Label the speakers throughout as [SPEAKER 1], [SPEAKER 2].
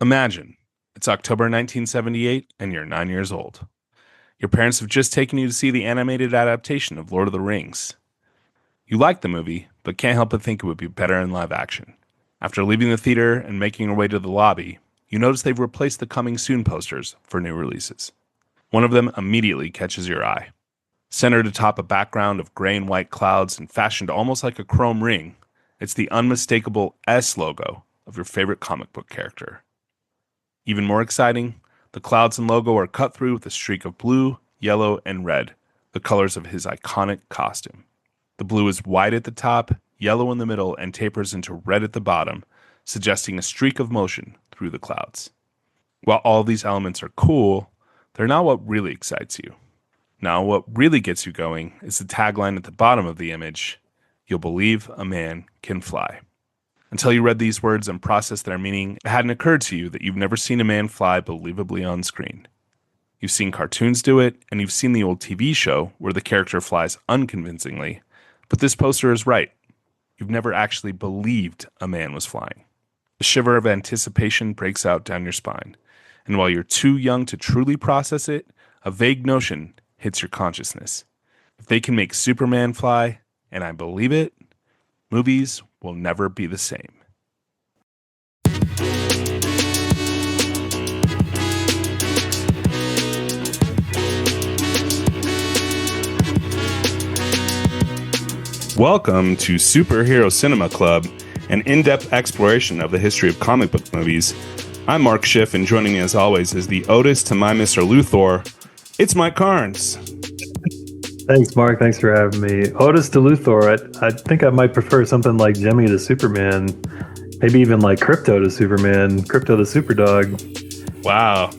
[SPEAKER 1] Imagine it's October 1978 and you're 9 years old. Your parents have just taken you to see the animated adaptation of Lord of the Rings. You like the movie, but can't help but think it would be better in live action. After leaving the theater and making your way to the lobby, you notice they've replaced the coming soon posters for new releases. One of them immediately catches your eye. Centered atop a background of gray and white clouds and fashioned almost like a chrome ring, it's the unmistakable S logo of your favorite comic book character. Even more exciting, the clouds and logo are cut through with a streak of blue, yellow, and red, the colors of his iconic costume. The blue is white at the top, yellow in the middle, and tapers into red at the bottom, suggesting a streak of motion through the clouds. While all these elements are cool, they're not what really excites you. Now, what really gets you going is the tagline at the bottom of the image, "You'll believe a man can fly." Until you read these words and processed their meaning, it hadn't occurred to you that you've never seen a man fly believably on screen. You've seen cartoons do it, and you've seen the old TV show where the character flies unconvincingly, but this poster is right. You've never actually believed a man was flying. A shiver of anticipation breaks out down your spine, and while you're too young to truly process it, a vague notion hits your consciousness. If they can make Superman fly, and I believe it, movies will never be the same. Welcome to Superhero Cinema Club, an in-depth exploration of the history of comic book movies. I'm Mark Schiff, and joining me as always is the Otis to my Mr. Luthor. It's Mike Karns.
[SPEAKER 2] Thanks, Mark. Thanks for having me. Otis to Luthor. I think I might prefer something like Jimmy to Superman. Maybe even like Crypto to Superman. Crypto to Superdog.
[SPEAKER 1] Wow.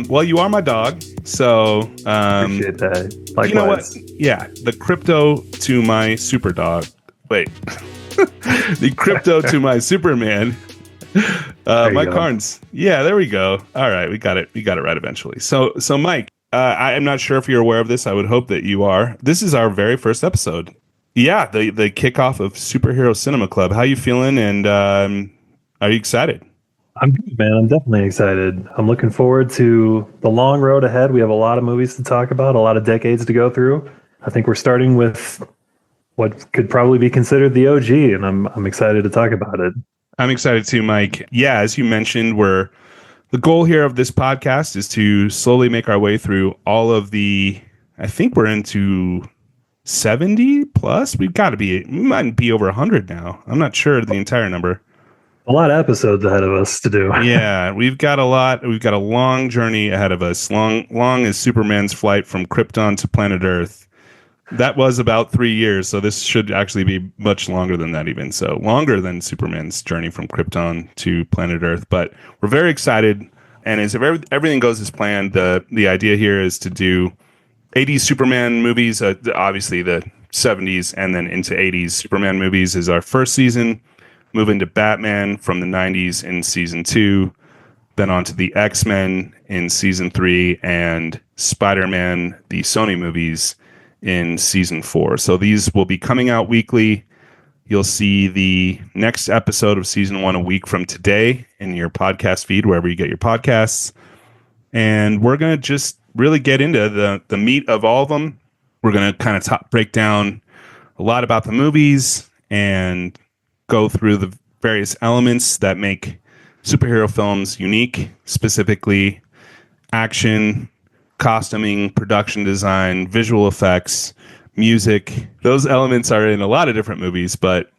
[SPEAKER 1] Well, you are my dog, so
[SPEAKER 2] appreciate that. Likewise.
[SPEAKER 1] You know what? Yeah, the Crypto to my Superdog. Wait, the Crypto to my Superman. Mike Karns. Yeah, there we go. All right, we got it. We got it right eventually. So Mike. I am not sure if you're aware of this. I would hope that you are. This is our very first episode. Yeah, the kickoff of Superhero Cinema Club. How you feeling? And are you excited?
[SPEAKER 2] I'm good, man. I'm definitely excited. I'm looking forward to the long road ahead. We have a lot of movies to talk about, a lot of decades to go through. I think we're starting with what could probably be considered the OG, and I'm excited to talk about it.
[SPEAKER 1] I'm excited too, Mike. Yeah, as you mentioned, the goal here of this podcast is to slowly make our way through all of I think we're into 70 plus. We might be over 100 now. I'm not sure the entire number.
[SPEAKER 2] A lot of episodes ahead of us to do.
[SPEAKER 1] Yeah, we've got a lot. We've got a long journey ahead of us. Long as Superman's flight from Krypton to planet Earth. That was about 3 years, so this should actually be much longer than that even. So longer than Superman's journey from Krypton to planet Earth. But we're very excited, and as if everything goes as planned, the idea here is to do 80s Superman movies, obviously the 70s, and then into 80s Superman movies is our first season. Move into Batman from the 90s in season 2, then on to the X-Men in season 3, and Spider-Man, the Sony movies, in season 4. So these will be coming out weekly. You'll see the next episode of season 1 a week from today in your podcast feed, wherever you get your podcasts. And we're going to just really get into the meat of all of them. We're going to kind of break down a lot about the movies and go through the various elements that make superhero films unique, specifically action, costuming, production design, visual effects, music. Those elements are in a lot of different movies, but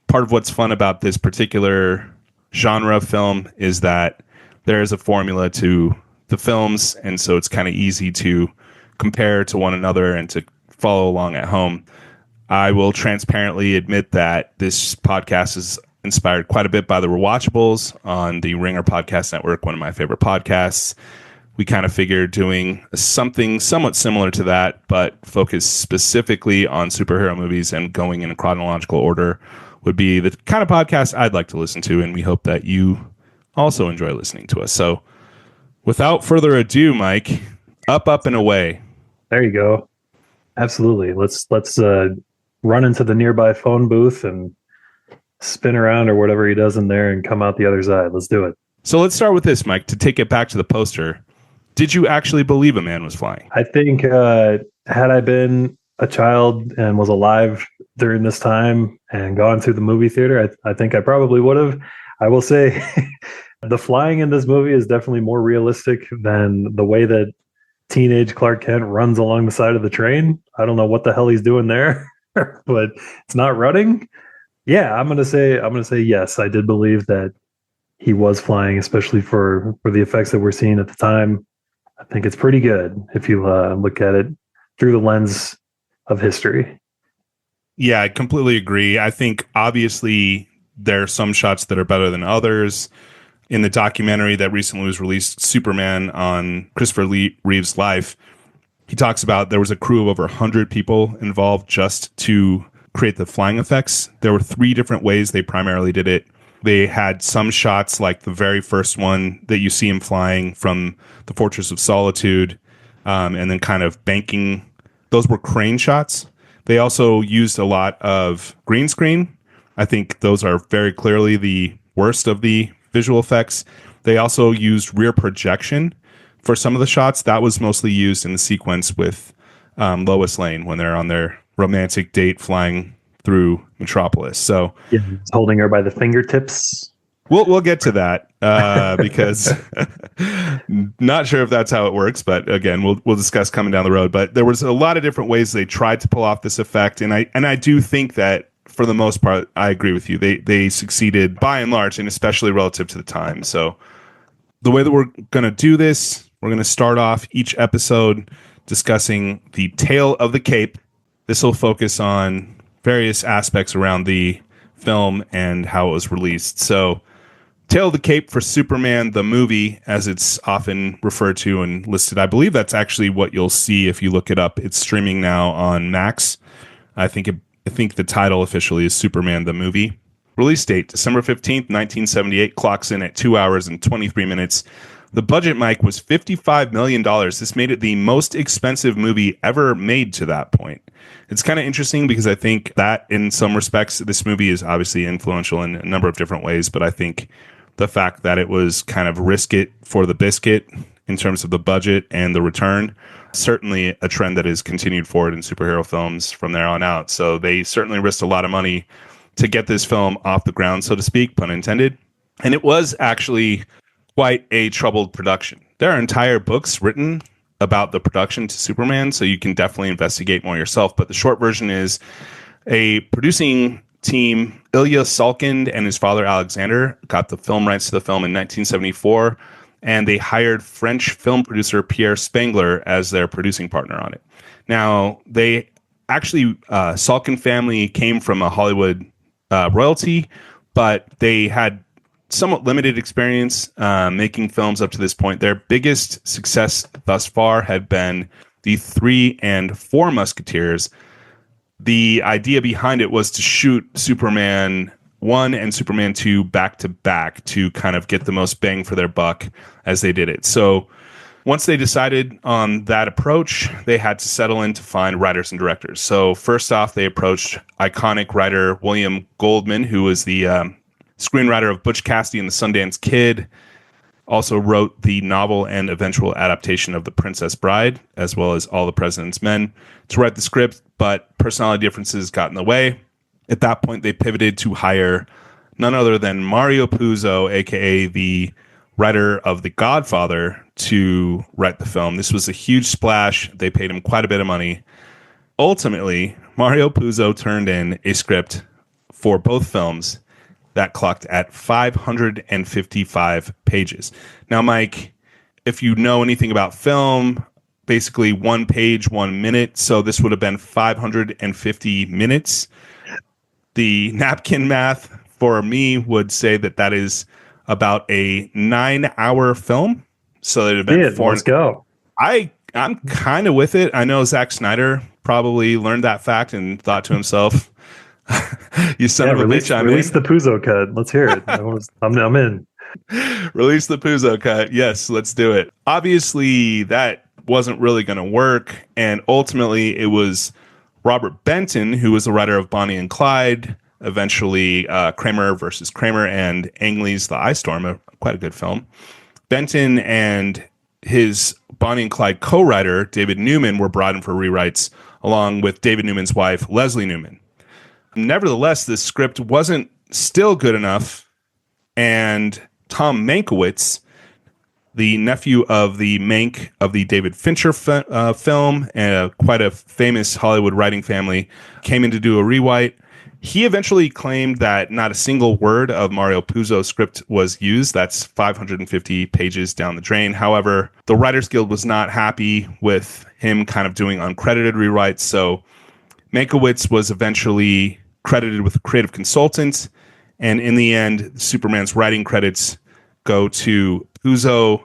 [SPEAKER 1] part of what's fun about this particular genre of film is that there is a formula to the films, and so it's kind of easy to compare to one another and to follow along at home. I will transparently admit that this podcast is inspired quite a bit by the Rewatchables on the Ringer Podcast Network, one of my favorite podcasts. We kind of figured doing something somewhat similar to that, but focused specifically on superhero movies and going in a chronological order would be the kind of podcast I'd like to listen to, and we hope that you also enjoy listening to us. So without further ado, Mike, up, and away.
[SPEAKER 2] There you go. Absolutely. Let's run into the nearby phone booth and spin around or whatever he does in there and come out the other side. Let's do it.
[SPEAKER 1] So let's start with this, Mike, to take it back to the poster. Did you actually believe a man was flying?
[SPEAKER 2] I think had I been a child and was alive during this time and gone to the movie theater, I think I probably would have. I will say the flying in this movie is definitely more realistic than the way that teenage Clark Kent runs along the side of the train. I don't know what the hell he's doing there, but it's not running. Yeah, I'm gonna say yes. I did believe that he was flying, especially for the effects that we're seeing at the time. I think it's pretty good if you look at it through the lens of history.
[SPEAKER 1] Yeah, I completely agree. I think obviously there are some shots that are better than others. In the documentary that recently was released, Superman, on Christopher Lee Reeve's life, he talks about there was a crew of over 100 people involved just to create the flying effects. There were 3 different ways they primarily did it. They had some shots like the very first one that you see him flying from the Fortress of Solitude, and then kind of banking. Those were crane shots. They also used a lot of green screen. I think those are very clearly the worst of the visual effects. They also used rear projection for some of the shots. That was mostly used in the sequence with Lois Lane when they're on their romantic date flying through Metropolis. So
[SPEAKER 2] Yeah, he's holding her by the fingertips.
[SPEAKER 1] we'll get to that because not sure if that's how it works, but again, we'll discuss coming down the road. But there was a lot of different ways they tried to pull off this effect, and I do think that for the most part, I agree with you. They succeeded by and large, and especially relative to the time. So the way that we're going to do this, we're going to start off each episode discussing the tale of the Cape. This will focus on various aspects around the film and how it was released. So Tale of the Cape for Superman, the movie, as it's often referred to and listed. I believe that's actually what you'll see if you look it up. It's streaming now on Max. I think the title officially is Superman, the movie. Release date, December 15th, 1978. Clocks in at 2 hours and 23 minutes. The budget, Mike, was $55 million. This made it the most expensive movie ever made to that point. It's kind of interesting because I think that in some respects, this movie is obviously influential in a number of different ways, but I think the fact that it was kind of risk it for the biscuit in terms of the budget and the return, certainly a trend that has continued forward in superhero films from there on out. So they certainly risked a lot of money to get this film off the ground, so to speak, pun intended. And it was actually quite a troubled production. There are entire books written about the production to Superman, so you can definitely investigate more yourself. But the short version is a producing team, Ilya Salkind and his father Alexander, got the film rights to the film in 1974, and they hired French film producer Pierre Spengler as their producing partner on it. Now, they actually, Salkind family came from a Hollywood royalty, but they had somewhat limited experience making films up to this point. Their biggest success thus far had been the 3 and 4 Musketeers. The idea behind it was to shoot Superman 1 and Superman 2 back to back to kind of get the most bang for their buck as they did it. So once they decided on that approach, they had to settle in to find writers and directors. So first off, they approached iconic writer William Goldman, who was the screenwriter of Butch Cassidy and the Sundance Kid, also wrote the novel and eventual adaptation of The Princess Bride, as well as All the President's Men, to write the script, but personality differences got in the way. At that point, they pivoted to hire none other than Mario Puzo, aka the writer of The Godfather, to write the film. This was a huge splash. They paid him quite a bit of money. Ultimately, Mario Puzo turned in a script for both films that clocked at 555 pages. Now, Mike, if you know anything about film, basically 1 page, 1 minute. So this would have been 550 minutes. The napkin math for me would say that that is about a 9-hour film. So it'd have been four.
[SPEAKER 2] Let's go.
[SPEAKER 1] I'm kind of with it. I know Zack Snyder probably learned that fact and thought to himself, "You son of a bitch,
[SPEAKER 2] release the Puzo cut. Let's hear it." I'm in.
[SPEAKER 1] Release the Puzo cut. Yes, let's do it. Obviously, that wasn't really going to work, and ultimately, it was Robert Benton, who was the writer of Bonnie and Clyde, eventually Kramer versus Kramer and Ang Lee's The Ice Storm, quite a good film. Benton and his Bonnie and Clyde co-writer, David Newman, were brought in for rewrites, along with David Newman's wife, Leslie Newman. Nevertheless, this script wasn't still good enough, and Tom Mankiewicz, the nephew of the Mank of the David Fincher film, and quite a famous Hollywood writing family, came in to do a rewrite. He eventually claimed that not a single word of Mario Puzo's script was used. That's 550 pages down the drain. However, the Writers Guild was not happy with him kind of doing uncredited rewrites, so Mankiewicz was eventually credited with a creative consultant, and in the end, Superman's writing credits go to Puzo,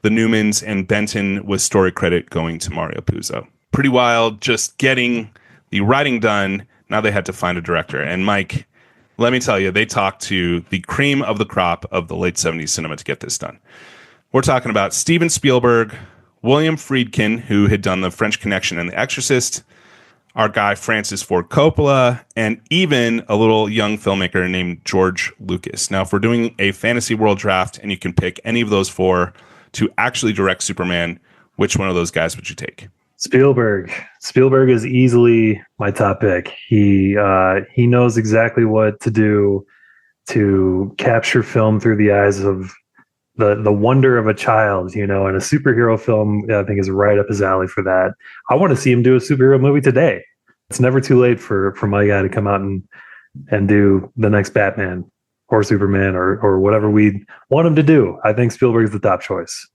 [SPEAKER 1] the Newmans, and Benton, with story credit going to Mario Puzo. Pretty wild, just getting the writing done. Now they had to find a director. And Mike, let me tell you, they talked to the cream of the crop of the late 70s cinema to get this done. We're talking about Steven Spielberg, William Friedkin, who had done The French Connection and The Exorcist, our guy Francis Ford Coppola, and even a little young filmmaker named George Lucas. Now, if we're doing a fantasy world draft and you can pick any of those four to actually direct Superman, which one of those guys would you take?
[SPEAKER 2] Spielberg. Spielberg is easily my top pick. He knows exactly what to do to capture film through the eyes of the wonder of a child, and a superhero film, I think, is right up his alley for that. I want to see him do a superhero movie today. It's never too late for my guy to come out and do the next Batman or Superman or whatever we want him to do. I think Spielberg's the top choice.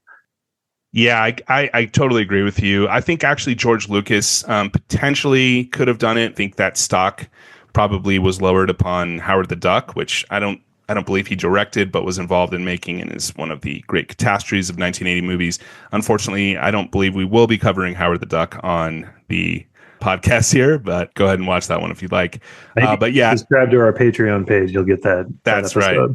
[SPEAKER 1] Yeah, I totally agree with you. I think actually George Lucas potentially could have done it. I think that stock probably was lowered upon Howard the Duck, which I don't believe he directed, but was involved in making and is one of the great catastrophes of 1980 movies. Unfortunately, I don't believe we will be covering Howard the Duck on the podcast here, but go ahead and watch that one if you'd like. But yeah,
[SPEAKER 2] subscribe to our Patreon page. You'll get that.
[SPEAKER 1] That's right.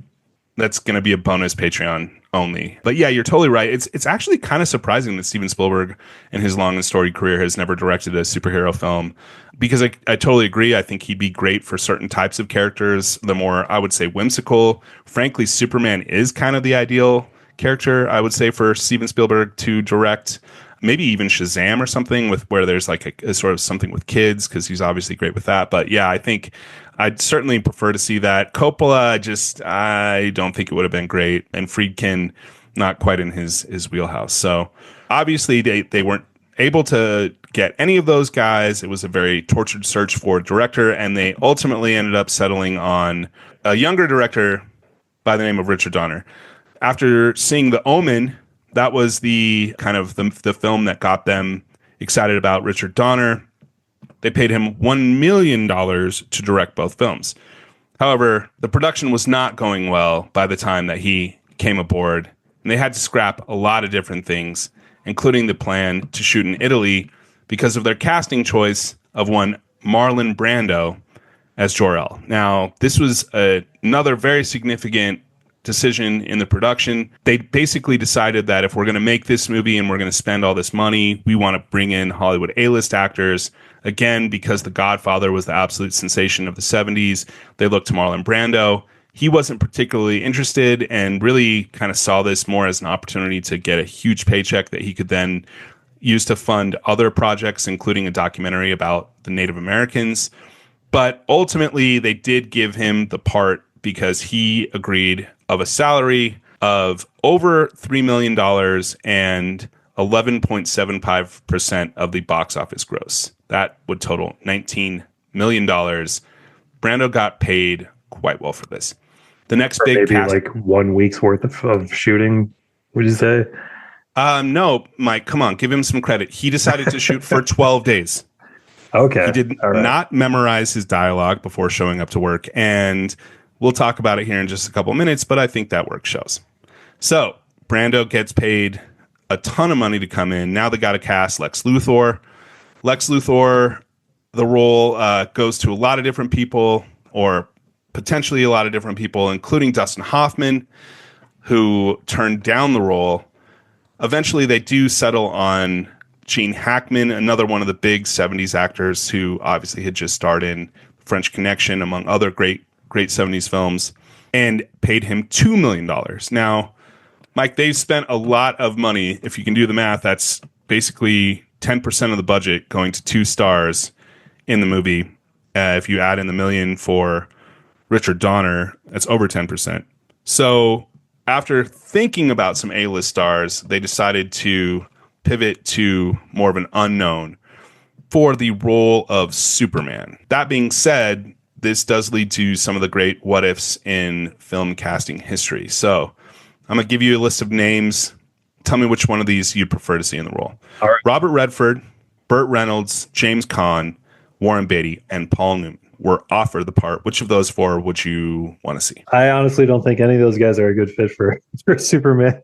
[SPEAKER 1] That's going to be a bonus Patreon only. But yeah, you're totally right. It's actually kind of surprising that Steven Spielberg in his long and storied career has never directed a superhero film, because I totally agree. I think he'd be great for certain types of characters, the more, I would say, whimsical. Frankly, Superman is kind of the ideal character, I would say, for Steven Spielberg to direct. Maybe even Shazam or something, with where there's like a sort of something with kids, because he's obviously great with that. But yeah, I think I'd certainly prefer to see that. Coppola, I don't think it would have been great. And Friedkin, not quite in his wheelhouse. So obviously they weren't able to get any of those guys. It was a very tortured search for a director, and they ultimately ended up settling on a younger director by the name of Richard Donner. After seeing The Omen, that was the kind of the film that got them excited about Richard Donner. They paid him $1 million to direct both films. However, the production was not going well by the time that he came aboard, and they had to scrap a lot of different things, including the plan to shoot in Italy, because of their casting choice of one Marlon Brando as Jor-El. Now, this was another very significant decision in the production. They basically decided that if we're going to make this movie and we're going to spend all this money, we want to bring in Hollywood A-list actors. Again, because The Godfather was the absolute sensation of the 70s, they looked to Marlon Brando. He wasn't particularly interested and really kind of saw this more as an opportunity to get a huge paycheck that he could then use to fund other projects, including a documentary about the Native Americans. But ultimately, they did give him the part because he agreed of a salary of over $3 million and 11.75% of the box office gross. That would total $19 million. Brando got paid quite well for this. The next big
[SPEAKER 2] maybe like 1 week's worth of shooting, would you say?
[SPEAKER 1] No, Mike, come on, give him some credit. He decided to shoot for 12 days.
[SPEAKER 2] Okay.
[SPEAKER 1] He did not memorize his dialogue before showing up to work, and we'll talk about it here in just a couple minutes, but I think that work shows. So Brando gets paid a ton of money to come in. Now they got to cast Lex Luthor. Lex Luthor, the role goes to a lot of different people, or potentially a lot of different people, including Dustin Hoffman, who turned down the role. Eventually, they do settle on Gene Hackman, another one of the big 70s actors who obviously had just starred in French Connection, among other great 70s films, and paid him $2 million. Now, Mike, they've spent a lot of money. If you can do the math, that's basically 10% of the budget going to 2 stars in the movie. If you add in the million for Richard Donner, that's over 10%. So after thinking about some A-list stars, they decided to pivot to more of an unknown for the role of Superman. That being said, this does lead to some of the great what ifs in film casting history. So I'm going to give you a list of names. Tell me which one of these you'd prefer to see in the role.
[SPEAKER 2] All right.
[SPEAKER 1] Robert Redford, Burt Reynolds, James Caan, Warren Beatty, and Paul Newman were offered the part. Which of those 4 would you want to see?
[SPEAKER 2] I honestly don't think any of those guys are a good fit for Superman.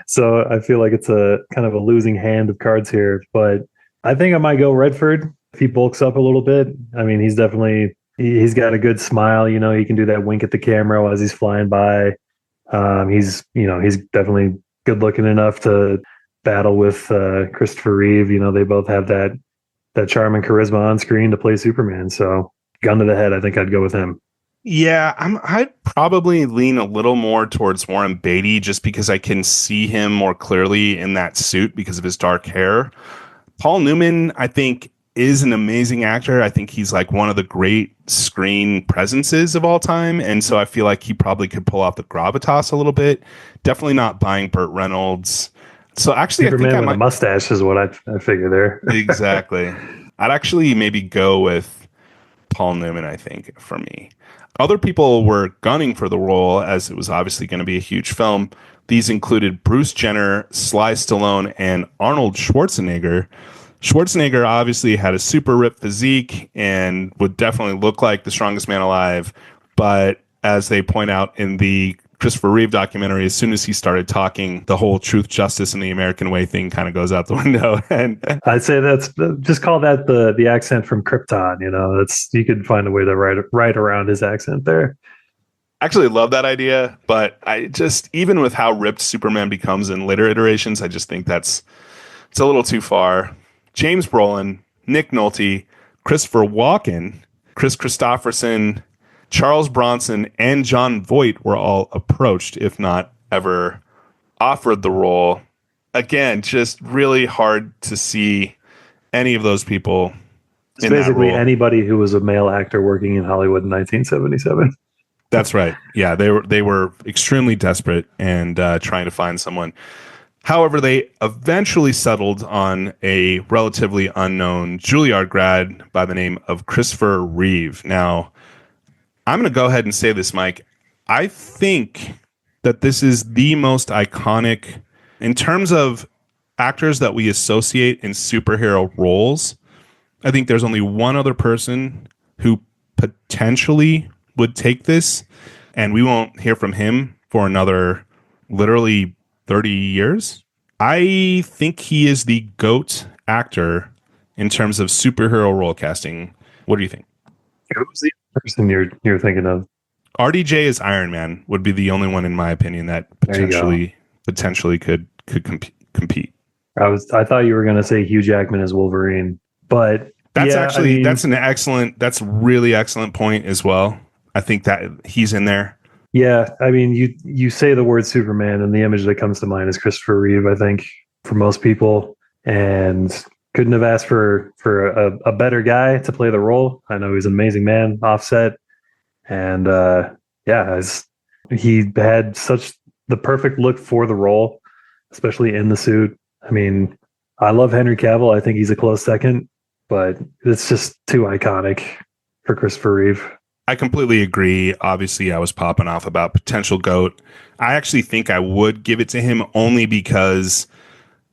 [SPEAKER 2] So I feel like it's a kind of a losing hand of cards here. But I think I might go Redford if he bulks up a little bit. I mean, he's got a good smile. You know, he can do that wink at the camera as he's flying by. He's definitely good looking enough to battle with Christopher Reeve. You know, they both have that charm and charisma on screen to play Superman. So gun to the head, I think I'd go with him.
[SPEAKER 1] Yeah, I'd probably lean a little more towards Warren Beatty just because I can see him more clearly in that suit because of his dark hair. Paul Newman, I think, is an amazing actor. I think he's like one of the great screen presences of all time. And so I feel like he probably could pull off the gravitas a little bit. Definitely not buying Burt Reynolds. So actually,
[SPEAKER 2] Superman
[SPEAKER 1] I think I
[SPEAKER 2] with
[SPEAKER 1] might.
[SPEAKER 2] a mustache is what I figure there.
[SPEAKER 1] Exactly. I'd actually maybe go with Paul Newman, I think, for me. Other people were gunning for the role as it was obviously going to be a huge film. These included Bruce Jenner, Sly Stallone, and Arnold Schwarzenegger. Schwarzenegger obviously had a super ripped physique and would definitely look like the strongest man alive. But as they point out in the Christopher Reeve documentary, as soon as he started talking, the whole truth, justice, and the American way thing kind of goes out the window. And
[SPEAKER 2] I'd say that's just call that the accent from Krypton. You know, you could find a way to write around his accent there.
[SPEAKER 1] actually love that idea, but I just, even with how ripped Superman becomes in later iterations, I just think it's a little too far. James Brolin, Nick Nolte, Christopher Walken, Chris Christopherson, Charles Bronson, and John Voight were all approached, if not ever offered the role. Again, just really hard to see any of those people
[SPEAKER 2] It's
[SPEAKER 1] in that
[SPEAKER 2] basically
[SPEAKER 1] role.
[SPEAKER 2] anybody who was a male actor working in Hollywood in 1977.
[SPEAKER 1] That's right. Yeah, they were extremely desperate and trying to find someone. However, they eventually settled on a relatively unknown Juilliard grad by the name of Christopher Reeve. Now, I'm going to go ahead and say this, Mike. I think that this is the most iconic in terms of actors that we associate in superhero roles. I think there's only one other person who potentially would take this, and we won't hear from him for another literally 30 years. I think he is the GOAT actor in terms of superhero role casting. What do you think?
[SPEAKER 2] Who's the person you're thinking of?
[SPEAKER 1] RDJ as Iron Man would be the only one, in my opinion, that potentially could compete.
[SPEAKER 2] I thought you were going to say Hugh Jackman as Wolverine, but
[SPEAKER 1] That's
[SPEAKER 2] yeah,
[SPEAKER 1] that's a really excellent point as well. I think that he's in there.
[SPEAKER 2] Yeah, I mean, you say the word Superman, and the image that comes to mind is Christopher Reeve, I think, for most people, and couldn't have asked for a better guy to play the role. I know he's an amazing man, offset, and he had such the perfect look for the role, especially in the suit. I mean, I love Henry Cavill. I think he's a close second, but it's just too iconic for Christopher Reeve.
[SPEAKER 1] I completely agree. Obviously, I was popping off about potential GOAT. I actually think I would give it to him only because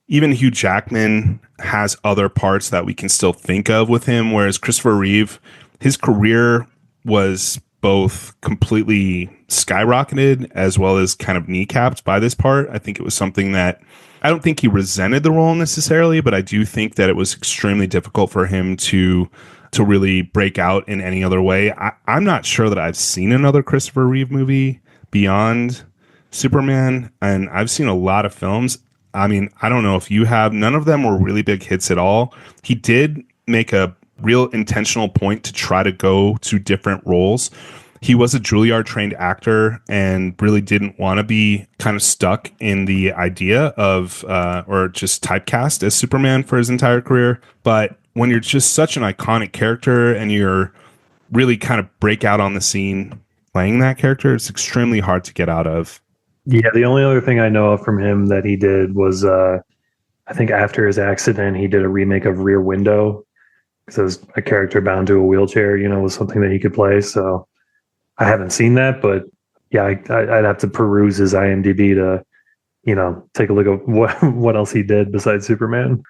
[SPEAKER 1] even Hugh Jackman has other parts that we can still think of with him, whereas Christopher Reeve, his career was both completely skyrocketed as well as kind of kneecapped by this part. I think it was something that I don't think he resented the role necessarily, but I do think that it was extremely difficult for him to really break out in any other way. I'm not sure that I've seen another Christopher Reeve movie beyond Superman, and I've seen a lot of films. I mean, I don't know if you have. None of them were really big hits at all. He did make a real intentional point to try to go to different roles. He was a Juilliard trained actor and really didn't want to be kind of stuck in the idea of or just typecast as Superman for his entire career. But when you're just such an iconic character and you're really kind of break out on the scene playing that character, it's extremely hard to get out of.
[SPEAKER 2] Yeah, the only other thing I know of from him that he did was I think after his accident, he did a remake of Rear Window because a character bound to a wheelchair, was something that he could play. So I haven't seen that, but yeah, I'd have to peruse his IMDb to, take a look at what else he did besides Superman.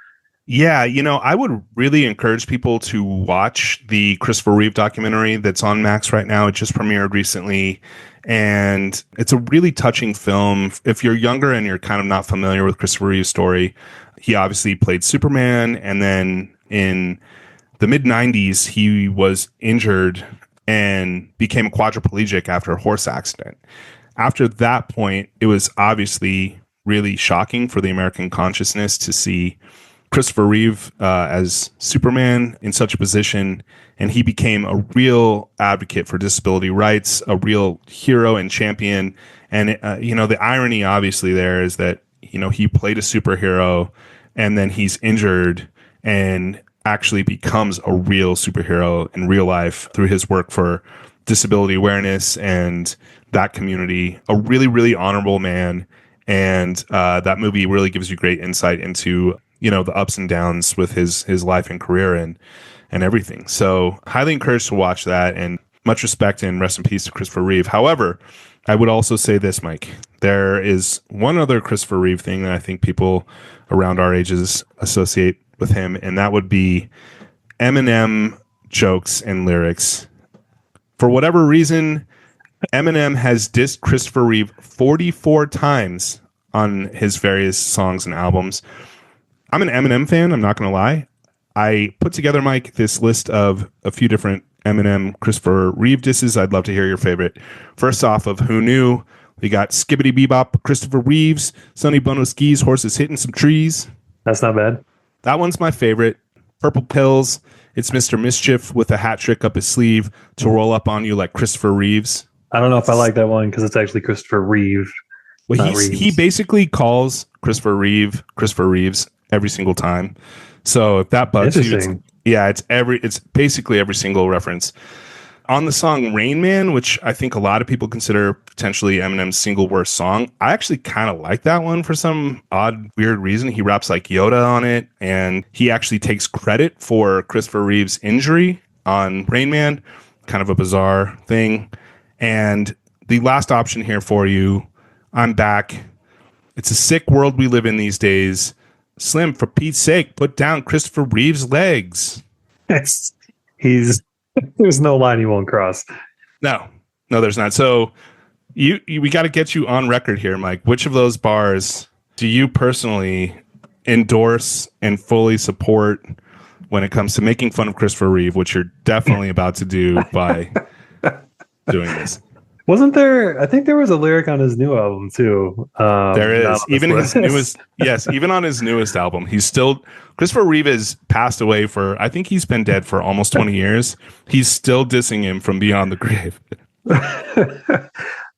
[SPEAKER 1] Yeah, I would really encourage people to watch the Christopher Reeve documentary that's on Max right now. It just premiered recently, and it's a really touching film. If you're younger and you're kind of not familiar with Christopher Reeve's story, he obviously played Superman, and then in the mid-90s, he was injured and became a quadriplegic after a horse accident. After that point, it was obviously really shocking for the American consciousness to see Christopher Reeve as Superman in such a position, and he became a real advocate for disability rights, a real hero and champion. And the irony obviously there is that he played a superhero, and then he's injured and actually becomes a real superhero in real life through his work for disability awareness and that community. A really, really honorable man. And that movie really gives you great insight into, the ups and downs with his life and career and everything. So highly encouraged to watch that, and much respect and rest in peace to Christopher Reeve. However, I would also say this, Mike. There is one other Christopher Reeve thing that I think people around our ages associate with him, and that would be Eminem jokes and lyrics. For whatever reason, Eminem has dissed Christopher Reeve 44 times on his various songs and albums. I'm an Eminem fan, I'm not going to lie. I put together, Mike, this list of a few different Eminem Christopher Reeve disses. I'd love to hear your favorite. First off of Who Knew, we got Skibbity Bebop, Christopher Reeves, Sonny Bono Skis, Horses Hitting Some Trees.
[SPEAKER 2] That's not bad.
[SPEAKER 1] That one's my favorite. Purple Pills, it's Mr. Mischief with a hat trick up his sleeve to roll up on you like Christopher Reeves.
[SPEAKER 2] I don't know if I like that one because it's actually Christopher Reeve.
[SPEAKER 1] Well, he basically calls Christopher Reeves every single time. So if that bugs you, it's basically every single reference. On the song Rain Man, which I think a lot of people consider potentially Eminem's single worst song, I actually kind of like that one for some odd, weird reason. He raps like Yoda on it, and he actually takes credit for Christopher Reeve's injury on Rain Man. Kind of a bizarre thing. And the last option here for you, I'm Back. It's a sick world we live in these days. Slim, for Pete's sake, put down Christopher Reeve's legs.
[SPEAKER 2] There's no line he won't cross.
[SPEAKER 1] No, there's not. So we got to get you on record here, Mike. Which of those bars do you personally endorse and fully support when it comes to making fun of Christopher Reeve, which you're definitely about to do by doing this?
[SPEAKER 2] Wasn't there? I think there was a lyric on his new album too.
[SPEAKER 1] There is. Even his newest, yes, even on his newest album, Christopher Reeve has passed away I think he's been dead for almost 20 years. He's still dissing him from beyond the grave.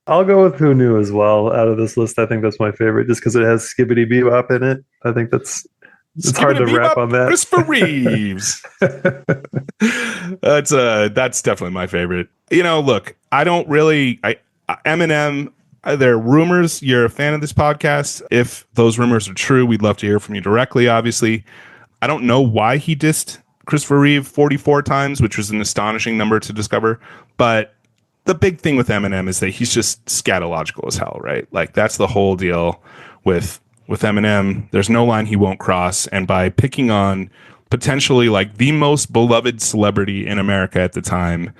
[SPEAKER 2] I'll go with Who Knew as well out of this list. I think that's my favorite just because it has Skibbity Bebop in it. I think it's hard to rap on that.
[SPEAKER 1] Christopher Reeves. That's definitely my favorite. Look, I don't really. Eminem. There are rumors. You're a fan of this podcast. If those rumors are true, we'd love to hear from you directly. Obviously, I don't know why he dissed Christopher Reeve 44 times, which was an astonishing number to discover. But the big thing with Eminem is that he's just scatological as hell, right? Like that's the whole deal with Eminem. There's no line he won't cross, and by picking on potentially like the most beloved celebrity in America at the time,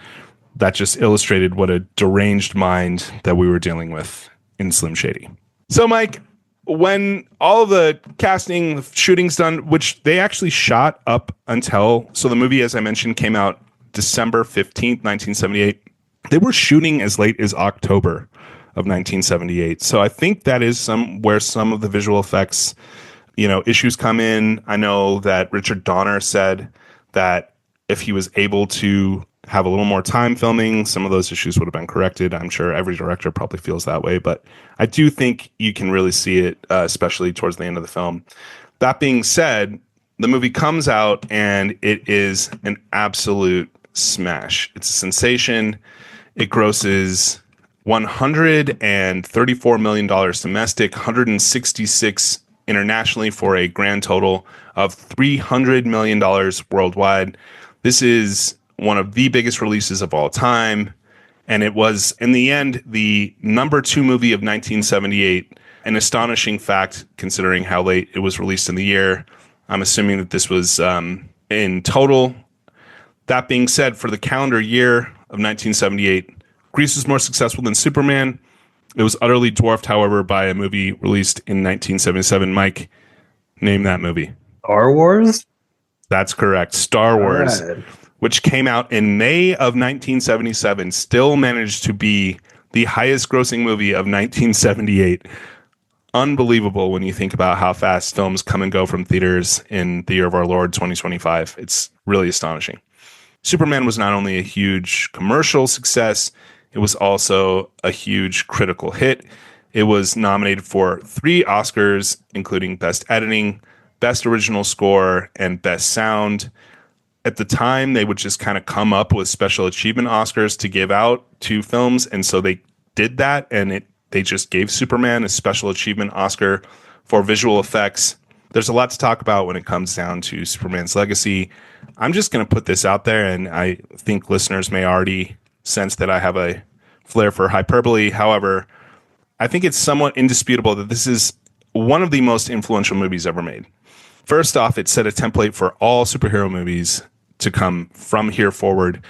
[SPEAKER 1] that just illustrated what a deranged mind that we were dealing with in Slim Shady. So, Mike, when all the casting, the shooting's done, which they actually shot up until, so the movie, as I mentioned, came out December 15th, 1978. They were shooting as late as October of 1978. So I think that is where some of the visual effects, issues come in. I know that Richard Donner said that If he was able to have a little more time filming, some of those issues would have been corrected. I'm sure every director probably feels that way, but I do think you can really see it, especially towards the end of the film. That being said, the movie comes out and it is an absolute smash. It's a sensation. It grosses $134 million domestic, 166 internationally, for a grand total of $300 million worldwide. This is one of the biggest releases of all time. And it was, in the end, the number 2 movie of 1978. An astonishing fact, considering how late it was released in the year. I'm assuming that this was in total. That being said, for the calendar year of 1978, Grease was more successful than Superman. It was utterly dwarfed, however, by a movie released in 1977. Mike, name that movie.
[SPEAKER 2] Star Wars?
[SPEAKER 1] That's correct. Star Wars,
[SPEAKER 2] right.
[SPEAKER 1] Which came out in May of 1977, still managed to be the highest grossing movie of 1978. Unbelievable when you think about how fast films come and go from theaters in the year of our Lord 2025. It's really astonishing. Superman was not only a huge commercial success, it was also a huge critical hit. It was nominated for 3 Oscars, including Best Editing, Best Original Score, and Best Sound. At the time, they would just kind of come up with special achievement Oscars to give out to films, and so they did that, and they just gave Superman a special achievement Oscar for visual effects. There's a lot to talk about when it comes down to Superman's legacy. I'm just going to put this out there, and I think listeners may already sense that I have a flair for hyperbole. However, I think it's somewhat indisputable that this is one of the most influential movies ever made. First off, it set a template for all superhero movies to come from here forward,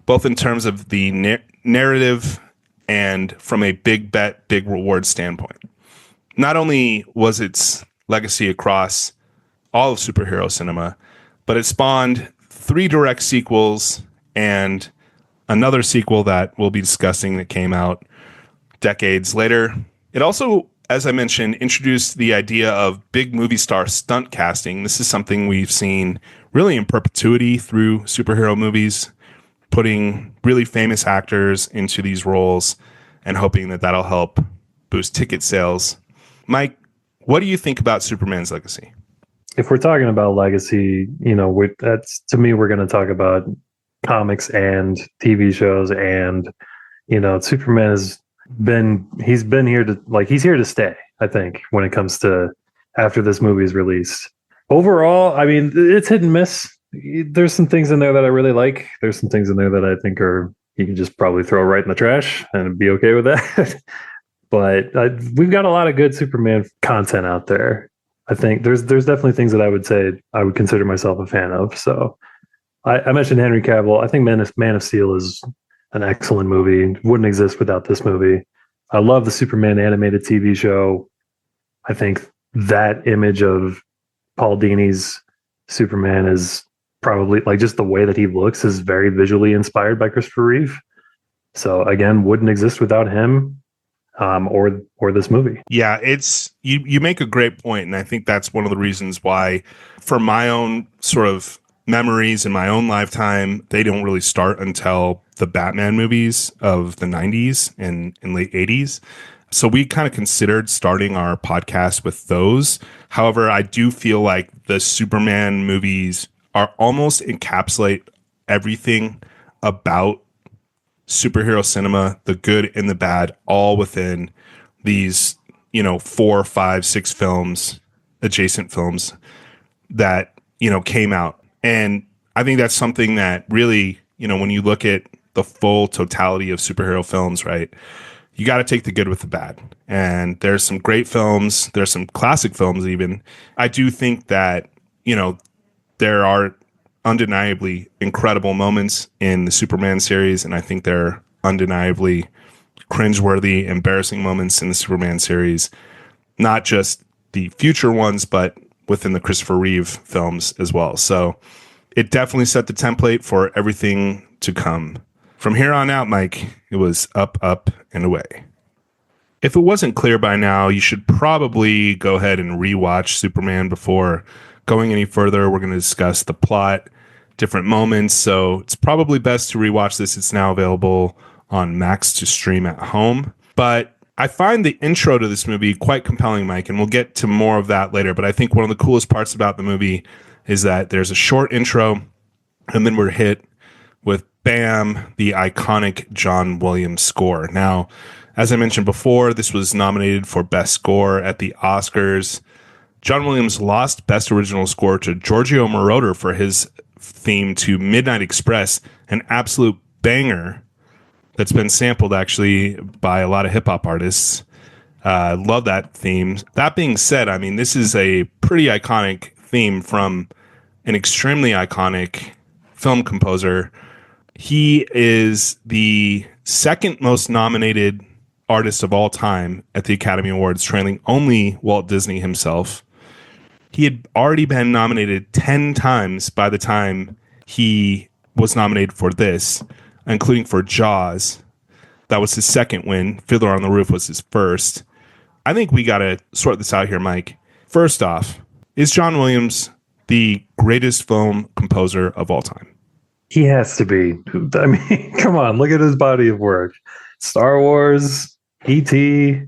[SPEAKER 1] both in terms of the narrative and from a big bet, big reward standpoint. Not only was its legacy across all of superhero cinema, but it spawned 3 direct sequels and another sequel that we'll be discussing that came out decades later. It also, as I mentioned, introduced the idea of big movie star stunt casting. This is something we've seen really in perpetuity through superhero movies, putting really famous actors into these roles and hoping that that'll help boost ticket sales. Mike, what do you think about Superman's legacy?
[SPEAKER 2] If we're talking about legacy, that's, to me, we're going to talk about comics and TV shows, and Superman he's here to stay, I think, when it comes to after this movie is released. Overall, I mean, it's hit and miss. There's some things in there that I really like. There's some things in there that I think you can just probably throw right in the trash and be okay with that. But we've got a lot of good Superman content out there. I think there's definitely things that I would say I would consider myself a fan of. So I mentioned Henry Cavill. I think Man of Steel is an excellent movie. Wouldn't exist without this movie. I love the Superman animated TV show. I think that image of Paul Dini's Superman is probably, like, just the way that he looks is very visually inspired by Christopher Reeve. So again, wouldn't exist without him or this movie.
[SPEAKER 1] Yeah, it's you make a great point, and I think that's one of the reasons why, for my own sort of memories in my own lifetime, they don't really start until the Batman movies of the 90s and late 80s. So we kind of considered starting our podcast with those. However, I do feel like the Superman movies are almost encapsulate everything about superhero cinema, the good and the bad, all within these, 4, 5, 6 films, adjacent films that, came out. And I think that's something that really, when you look at the full totality of superhero films, right, you got to take the good with the bad. And there's some great films. There's some classic films even. I do think that, there are undeniably incredible moments in the Superman series. And I think there are undeniably cringeworthy, embarrassing moments in the Superman series. Not just the future ones, but within the Christopher Reeve films as well. So it definitely set the template for everything to come. From here on out, Mike, it was up, up, and away. If it wasn't clear by now, you should probably go ahead and rewatch Superman before going any further. We're going to discuss the plot, different moments. So it's probably best to rewatch this. It's now available on Max to stream at home. But I find the intro to this movie quite compelling, Mike, and we'll get to more of that later. But I think one of the coolest parts about the movie is that there's a short intro, and then we're hit with bam, the iconic John Williams score. Now, as I mentioned before, this was nominated for Best Score at the Oscars. John Williams lost Best Original Score to Giorgio Moroder for his theme to Midnight Express, an absolute banger that's been sampled actually by a lot of hip hop artists. Love that theme. That being said, I mean, this is a pretty iconic theme from an extremely iconic film composer. He is the second most nominated artist of all time at the Academy Awards, trailing only Walt Disney himself. He had already been nominated 10 times by the time he was nominated for this, including for Jaws. That was his second win. Fiddler on the Roof was his first. I think we got to sort this out here, Mike. First off, is John Williams the greatest film composer of all time?
[SPEAKER 2] He has to be. I mean, come on, look at his body of work. Star Wars, E.T.,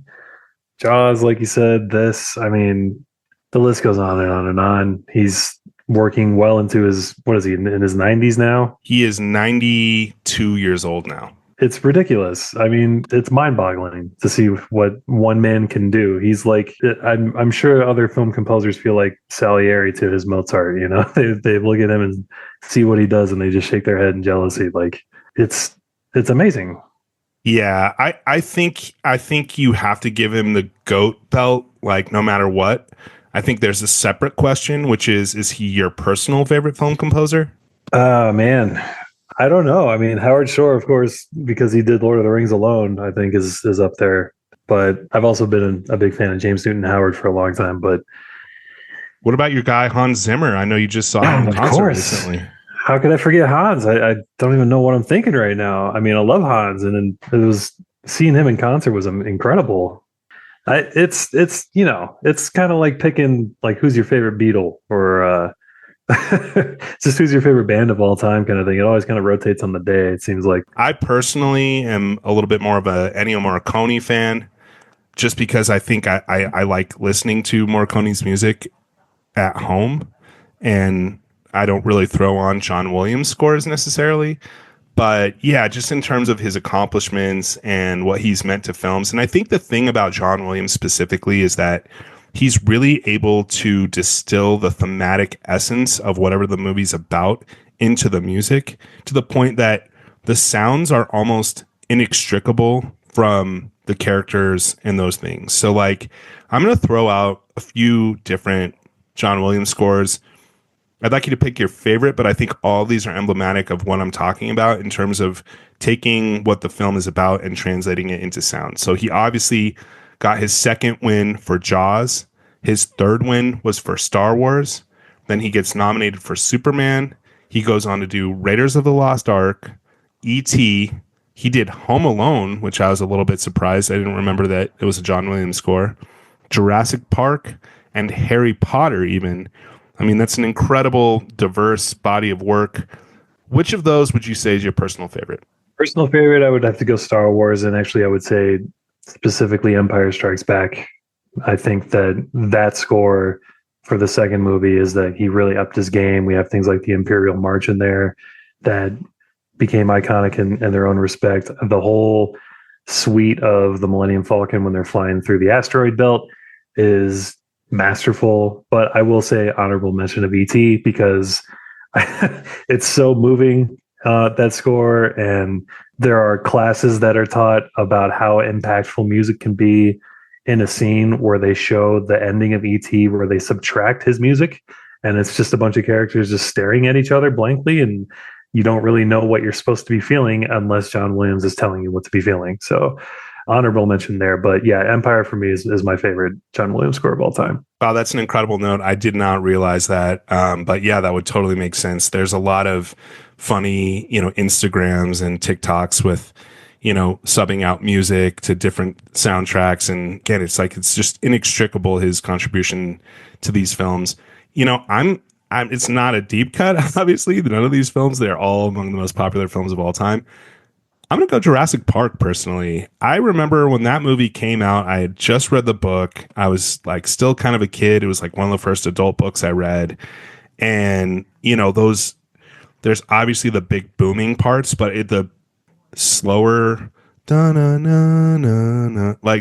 [SPEAKER 2] Jaws, like you said, this. I mean, the list goes on and on and on. He's working well into his, what is he, in his 90s now?
[SPEAKER 1] He is 92 years old now.
[SPEAKER 2] It's ridiculous. I mean, it's mind-boggling to see what one man can do. He's like, I'm sure other film composers feel like Salieri to his Mozart. You know, they look at him and see what he does, and they just shake their head in jealousy. Like it's amazing.
[SPEAKER 1] Yeah, I think you have to give him the GOAT belt, like no matter what. I think there's a separate question, which is he your personal favorite film composer?
[SPEAKER 2] Man. I don't know. I mean, Howard Shore, of course, because he did Lord of the Rings alone, I think is up there. But I've also been a big fan of James Newton Howard for a long time. But
[SPEAKER 1] what about your guy Hans Zimmer? I know you just saw him in concert recently.
[SPEAKER 2] How could I forget Hans? I don't even know what I'm thinking right now. I mean, I love Hans, and it was seeing him in concert was incredible. It's you know, it's kind of like picking like who's your favorite Beatle or just who's your favorite band of all time kind of thing. It always kind of rotates on the day, it seems like.
[SPEAKER 1] I personally am a little bit more of a Ennio Morricone fan, just because I think I like listening to Morricone's music at home, and I don't really throw on John Williams scores necessarily. But yeah, just in terms of his accomplishments and what he's meant to films. And I think the thing about John Williams specifically is that he's really able to distill the thematic essence of whatever the movie's about into the music, to the point that the sounds are almost inextricable from the characters and those things. So like, I'm going to throw out a few different John Williams scores. I'd like you to pick your favorite, but I think all of these are emblematic of what I'm talking about in terms of taking what the film is about and translating it into sound. So he obviously got his second win for Jaws. His third win was for Star Wars. Then he gets nominated for Superman. He goes on to do Raiders of the Lost Ark, E.T. He did Home Alone, which I was a little bit surprised. I didn't remember that it was a John Williams score. Jurassic Park and Harry Potter even. I mean, that's an incredible, diverse body of work. Which of those would you say is your personal favorite?
[SPEAKER 2] Personal favorite, I would have to go Star Wars, and actually I would say specifically Empire Strikes Back. I think that score for the second movie is that he really upped his game. We have things like the Imperial March in there that became iconic in their own respect. The whole suite of the Millennium Falcon when they're flying through the asteroid belt is masterful. But I will say honorable mention of E.T. because it's so moving, that score, and there are classes that are taught about how impactful music can be in a scene where they show the ending of E.T. where they subtract his music, and it's just a bunch of characters just staring at each other blankly, and you don't really know what you're supposed to be feeling unless John Williams is telling you what to be feeling. So honorable mention there. But yeah, Empire for me is my favorite John Williams score of all time.
[SPEAKER 1] Wow, that's an incredible note. I did not realize that. But yeah, that would totally make sense. There's a lot of funny, Instagrams and TikToks with, subbing out music to different soundtracks. And again, it's just inextricable, his contribution to these films. I'm It's not a deep cut, obviously. None of these films, they're all among the most popular films of all time. I'm going to go Jurassic Park personally. I remember when that movie came out, I had just read the book. I was like still kind of a kid. It was like one of the first adult books I read. And, there's obviously the big booming parts, but the slower, like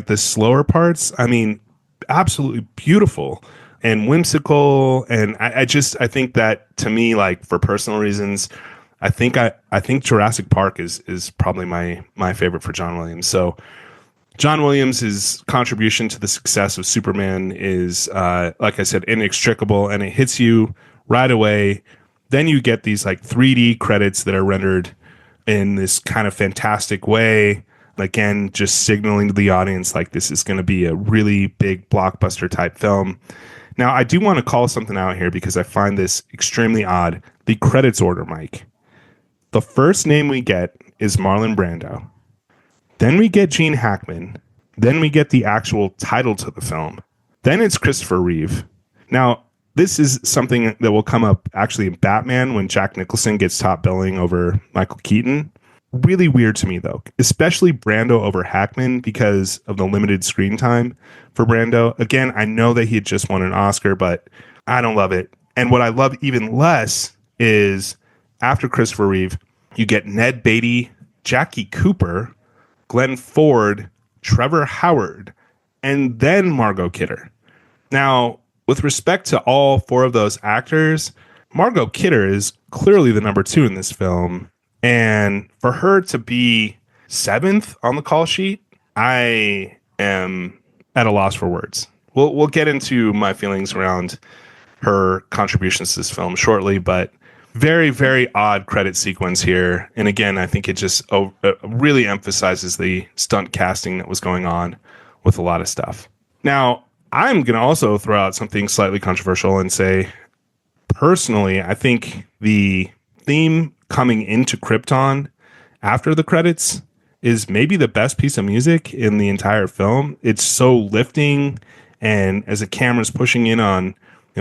[SPEAKER 1] the slower parts, I mean, absolutely beautiful and whimsical. And I think that to me, like for personal reasons, I think Jurassic Park is probably my favorite for John Williams. So John Williams' contribution to the success of Superman is, like I said, inextricable, and it hits you right away. Then you get these like 3D credits that are rendered in this kind of fantastic way. Again, just signaling to the audience like this is going to be a really big blockbuster type film. Now, I do want to call something out here because I find this extremely odd. The credits order, Mike. The first name we get is Marlon Brando. Then we get Gene Hackman. Then we get the actual title to the film. Then it's Christopher Reeve. Now, this is something that will come up actually in Batman when Jack Nicholson gets top billing over Michael Keaton. Really weird to me, though, especially Brando over Hackman because of the limited screen time for Brando. Again, I know that he had just won an Oscar, but I don't love it. And what I love even less is after Christopher Reeve, you get Ned Beatty, Jackie Cooper, Glenn Ford, Trevor Howard, and then Margot Kidder. Now, with respect to all four of those actors, Margot Kidder is clearly the number 2 in this film. And for her to be 7th on the call sheet, I am at a loss for words. We'll get into my feelings around her contributions to this film shortly, but very, very odd credit sequence here. And again, I think it just really emphasizes the stunt casting that was going on with a lot of stuff. Now, I'm going to also throw out something slightly controversial and say, personally, I think the theme coming into Krypton after the credits is maybe the best piece of music in the entire film. It's so lifting, and as the camera's pushing in on,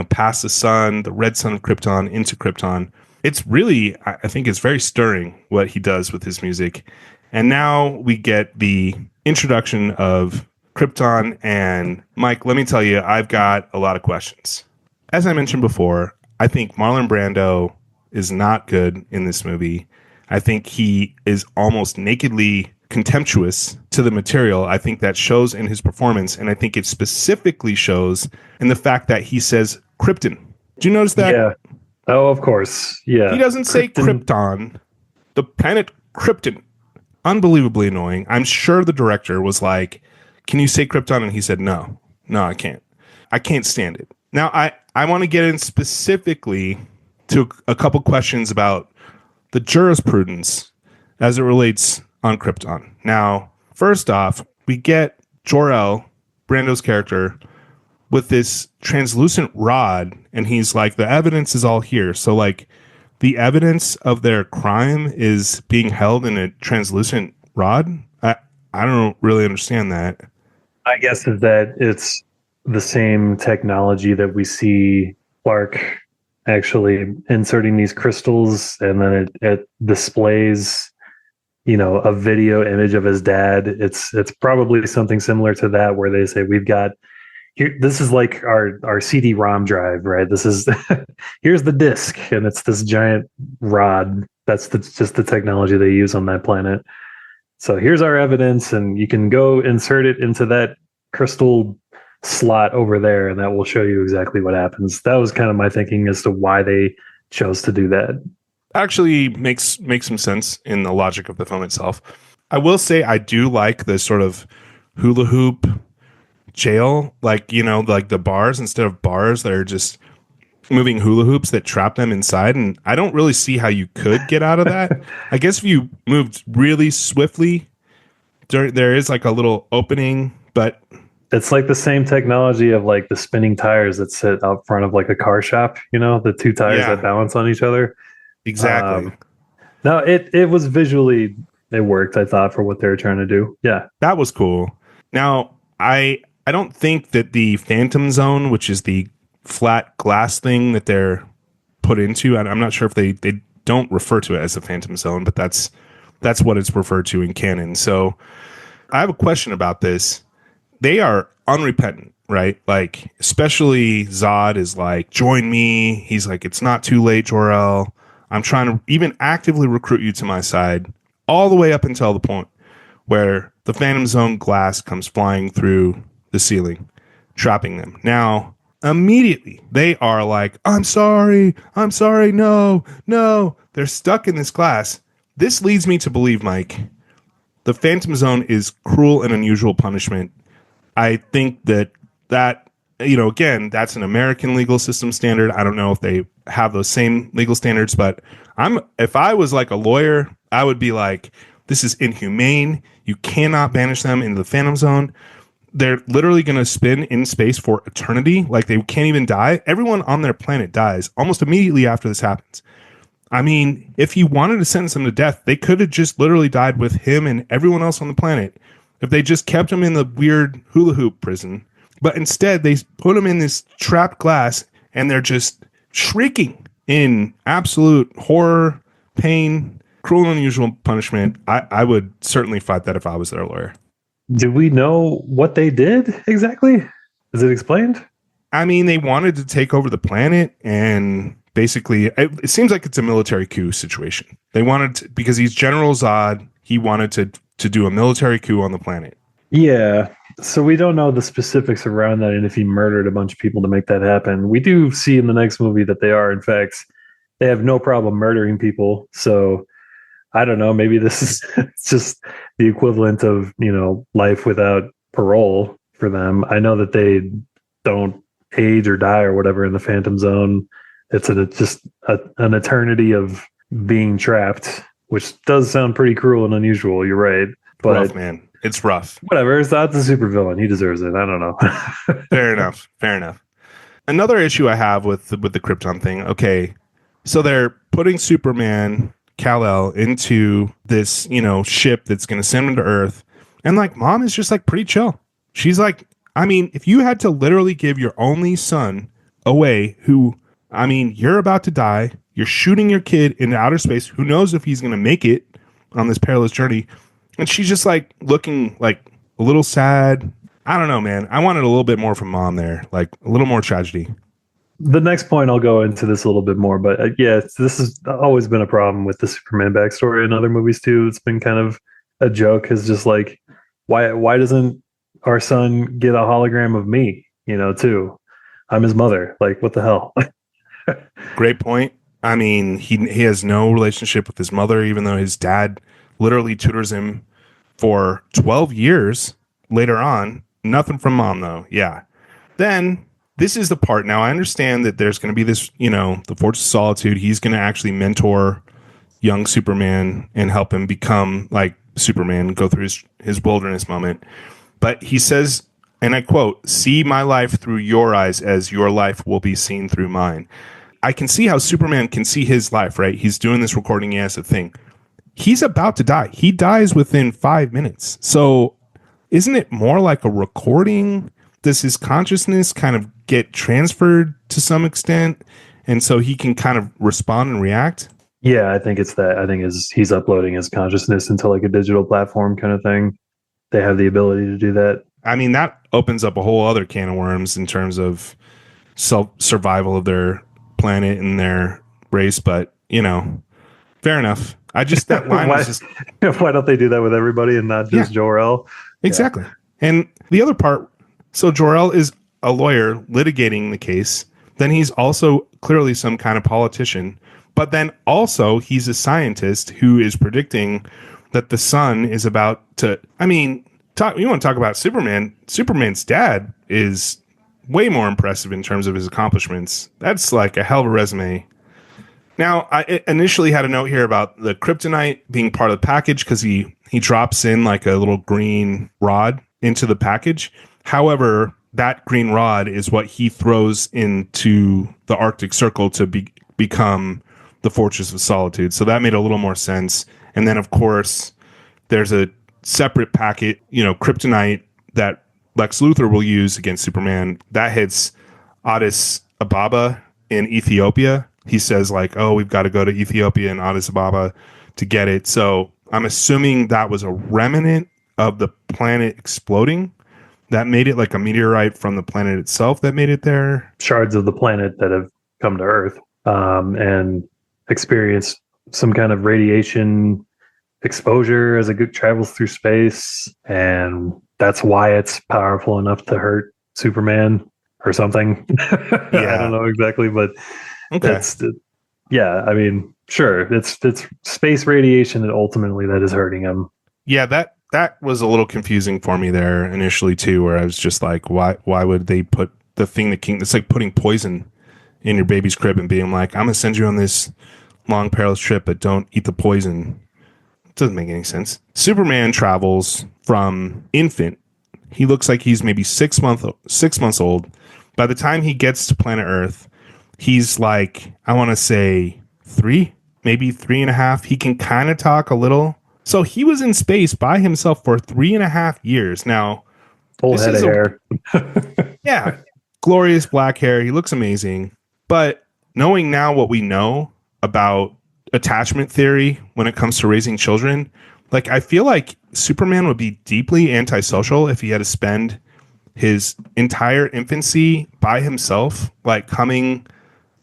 [SPEAKER 1] past the sun, the red sun of Krypton into Krypton, it's really, I think it's very stirring what he does with his music. And now we get the introduction of Krypton, and Mike, let me tell you, I've got a lot of questions. As I mentioned before, I think Marlon Brando is not good in this movie. I think he is almost nakedly contemptuous to the material. I think that shows in his performance, and I think it specifically shows in the fact that he says Krypton. Do you notice that?
[SPEAKER 2] Yeah. Oh, of course. Yeah.
[SPEAKER 1] He doesn't say Krypton, the planet Krypton. Unbelievably annoying. I'm sure the director was like, can you say Krypton? And he said, no, I can't. I can't stand it. Now, I want to get in specifically to a couple questions about the jurisprudence as it relates on Krypton. Now, first off, we get Jor-El, Brando's character, with this translucent rod, and he's like, the evidence is all here. So, like, the evidence of their crime is being held in a translucent rod? I don't really understand that.
[SPEAKER 2] I guess is that it's the same technology that we see Clark actually inserting these crystals, and then it displays, a video image of his dad. It's probably something similar to that, where they say we've got here. This is like our CD-ROM drive, right? This is here's the disc, and it's this giant rod. That's just the technology they use on that planet. So here's our evidence, and you can go insert it into that crystal slot over there, and that will show you exactly what happens. That was kind of my thinking as to why they chose to do that.
[SPEAKER 1] Actually makes some sense in the logic of the film itself. I will say I do like the sort of hula hoop jail, like, like the bars instead of bars that are just moving hula hoops that trap them inside. And I don't really see how you could get out of that. I guess if you moved really swiftly, there is like a little opening, but
[SPEAKER 2] it's like the same technology of like the spinning tires that sit out front of like a car shop, the 2 tires that balance on each other.
[SPEAKER 1] Exactly.
[SPEAKER 2] No, it was visually, it worked, I thought, for what they were trying to do. Yeah.
[SPEAKER 1] That was cool. Now, I don't think that the Phantom Zone, which is the flat glass thing that they're put into. I'm not sure if they don't refer to it as the Phantom Zone, but that's what it's referred to in canon. So I have a question about this. They are unrepentant, right? Like, especially Zod is like, join me. He's like, it's not too late, Jor-El. I'm trying to even actively recruit you to my side, all the way up until the point where the Phantom Zone glass comes flying through the ceiling, trapping them. Now, immediately, they are like, I'm sorry, no, no. They're stuck in this glass. This leads me to believe, Mike, the Phantom Zone is cruel and unusual punishment. I think that again, that's an American legal system standard. I don't know if they have those same legal standards, but if I was like a lawyer, I would be like, this is inhumane. You cannot banish them into the Phantom Zone. They're literally going to spin in space for eternity. Like, they can't even die. Everyone on their planet dies almost immediately after this happens. I mean, if he wanted to sentence him to death, they could have just literally died with him and everyone else on the planet if they just kept him in the weird hula hoop prison. But instead, they put him in this trapped glass, and they're just shrieking in absolute horror, pain, cruel and unusual punishment. I would certainly fight that if I was their lawyer.
[SPEAKER 2] Do we know what they did exactly? Is it explained?
[SPEAKER 1] I mean, they wanted to take over the planet, and basically, it seems like it's a military coup situation. They wanted to, because he's General Zod, he wanted to do a military coup on the planet.
[SPEAKER 2] Yeah. So we don't know the specifics around that and if he murdered a bunch of people to make that happen. We do see in the next movie that they are, in fact, they have no problem murdering people. So I don't know. Maybe this is it's just the equivalent of, life without parole for them. I know that they don't age or die or whatever in the Phantom Zone. It's just an eternity of being trapped, which does sound pretty cruel and unusual. You're right. But
[SPEAKER 1] rough, man. It's rough.
[SPEAKER 2] Whatever. Zod's a supervillain. He deserves it. I don't know.
[SPEAKER 1] Fair enough. Another issue I have with the Krypton thing. Okay, so they're putting Superman, Kal-El, into this, ship that's going to send him to Earth. And like, Mom is just like pretty chill. She's like, I mean, if you had to literally give your only son away, you're about to die. You're shooting your kid into outer space. Who knows if he's going to make it on this perilous journey? And she's just like looking like a little sad. I don't know, man. I wanted a little bit more from Mom there, like a little more tragedy.
[SPEAKER 2] The next point, I'll go into this a little bit more, but this has always been a problem with the Superman backstory in other movies too. It's been kind of a joke. Is just like, why doesn't our son get a hologram of me? Too. I'm his mother. Like, what the hell?
[SPEAKER 1] Great point. I mean, he has no relationship with his mother, even though his dad literally tutors him for 12 years later on. Nothing from Mom, though. Yeah. Then this is the part. Now, I understand that there's going to be this, the Fortress of Solitude. He's going to actually mentor young Superman and help him become like Superman, go through his wilderness moment. But he says, and I quote, "See my life through your eyes as your life will be seen through mine." I can see how Superman can see his life, right? He's doing this recording. He has a thing. He's about to die. He dies within 5 minutes. So isn't it more like a recording? Does his consciousness kind of get transferred to some extent? And so he can kind of respond and react?
[SPEAKER 2] Yeah, I think it's that. I think he's uploading his consciousness into like a digital platform kind of thing. They have the ability to do that.
[SPEAKER 1] I mean, that opens up a whole other can of worms in terms of survival of their planet and their race. But, fair enough. That line was just...
[SPEAKER 2] Why don't they do that with everybody and not just Jor-El?
[SPEAKER 1] Exactly. Yeah. And the other part, so Jor-El is a lawyer litigating the case. Then he's also clearly some kind of politician. But then also he's a scientist who is predicting that the sun is about to... I mean, you want to talk about Superman? Superman's dad is way more impressive in terms of his accomplishments. That's like a hell of a resume. Now, I initially had a note here about the kryptonite being part of the package because he drops in like a little green rod into the package. However, that green rod is what he throws into the Arctic Circle to become the Fortress of Solitude. So that made a little more sense. And then, of course, there's a separate packet, kryptonite that Lex Luthor will use against Superman. That hits Addis Ababa in Ethiopia. he says like, oh, we've got to go to Ethiopia and Addis Ababa to get it. So I'm assuming that was a remnant of the planet exploding that made it, like a meteorite from the planet itself that made it there.
[SPEAKER 2] Shards of the planet that have come to Earth and experienced some kind of radiation exposure as it travels through space, and that's why it's powerful enough to hurt Superman or something. I don't know exactly, but
[SPEAKER 1] Okay.
[SPEAKER 2] that's yeah. I mean, sure, it's space radiation, and ultimately that is hurting him.
[SPEAKER 1] Yeah, that was a little confusing for me there initially too, where I was just like, why would they put the thing that it's like putting poison in your baby's crib and being like, I'm gonna send you on this long perilous trip, but don't eat the poison. It doesn't make any sense. Superman travels from infant. He looks like he's maybe 6 months old. By the time he gets to planet Earth, he's like, I want to say 3, maybe 3.5. He can kind of talk a little. So he was in space by himself for 3.5 years. Now,
[SPEAKER 2] Full head of hair.
[SPEAKER 1] Yeah, glorious black hair. He looks amazing. But knowing now what we know about attachment theory when it comes to raising children, like I feel like Superman would be deeply antisocial if he had to spend his entire infancy by himself, like coming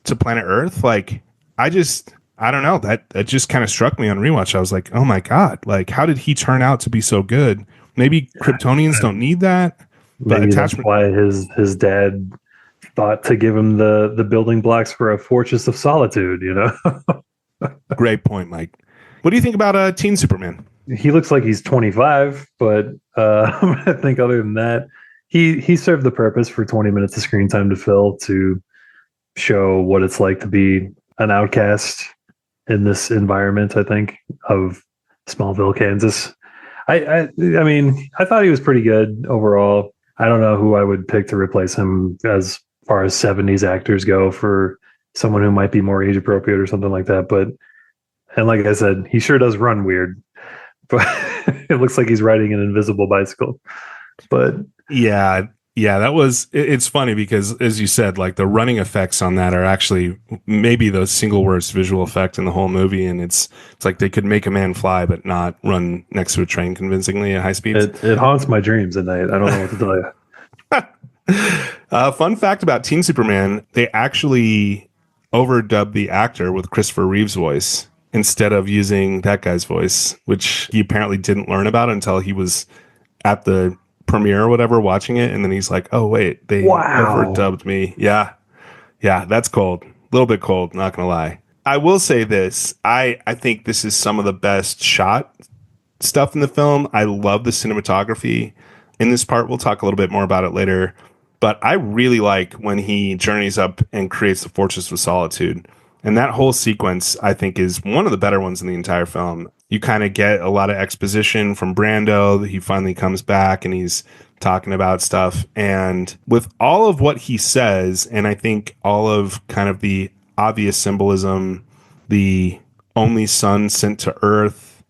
[SPEAKER 1] to planet Earth. Like I don't know, that just kind of struck me on rewatch. I was like, oh my God, like how did he turn out to be so good? Maybe Kryptonians don't need that, but
[SPEAKER 2] Maybe
[SPEAKER 1] attachment.
[SPEAKER 2] that's why his dad thought to give him the building blocks for a fortress of solitude, you know.
[SPEAKER 1] Great point, Mike. What do you think about Teen Superman?
[SPEAKER 2] He looks like he's 25, but I think other than that, he served the purpose for 20 minutes of screen time to fill to show what it's like to be an outcast in this environment, I think, of Smallville, Kansas. I mean, I thought he was pretty good overall. I don't know who I would pick to replace him as far as 70s actors go for someone who might be more age appropriate or something like that. But, and like I said, he sure does run weird, but it looks like he's riding an invisible bicycle. But
[SPEAKER 1] Yeah, that was. It's funny because, as you said, like the running effects on that are actually maybe the single worst visual effect in the whole movie, and it's like they could make a man fly but not run next to a train convincingly at high speeds.
[SPEAKER 2] it haunts my dreams at night. I don't know what to tell you.
[SPEAKER 1] Fun fact about Teen Superman: they actually overdubbed the actor with Christopher Reeve's voice instead of using that guy's voice, which he apparently didn't learn about until he was at the premiere or whatever watching it, and then he's like, oh wait, they overdubbed me. Yeah, that's cold, a little bit cold, not gonna lie. I will say this, I think this is some of the best shot stuff in the film. I love the cinematography in this part. We'll talk a little bit more about it later, but I really like when he journeys up and creates the Fortress of Solitude. And that whole sequence, I think, is one of the better ones in the entire film. You kind of get a lot of exposition from Brando. He finally comes back and he's talking about stuff. And with all of what he says, and I think all of kind of the obvious symbolism, the only son sent to Earth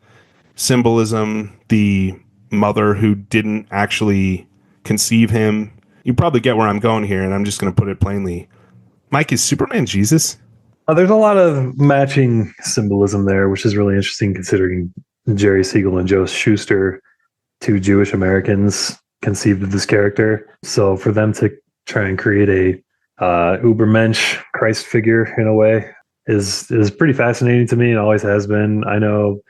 [SPEAKER 1] symbolism, the mother who didn't actually conceive him, you probably get where I'm going here, and I'm just going to put it plainly. Mike, is Superman Jesus?
[SPEAKER 2] There's a lot of matching symbolism there, which is really interesting considering Jerry Siegel and Joe Shuster, two Jewish Americans, conceived of this character. So for them to try and create a Ubermensch Christ figure in a way is pretty fascinating to me and always has been. I know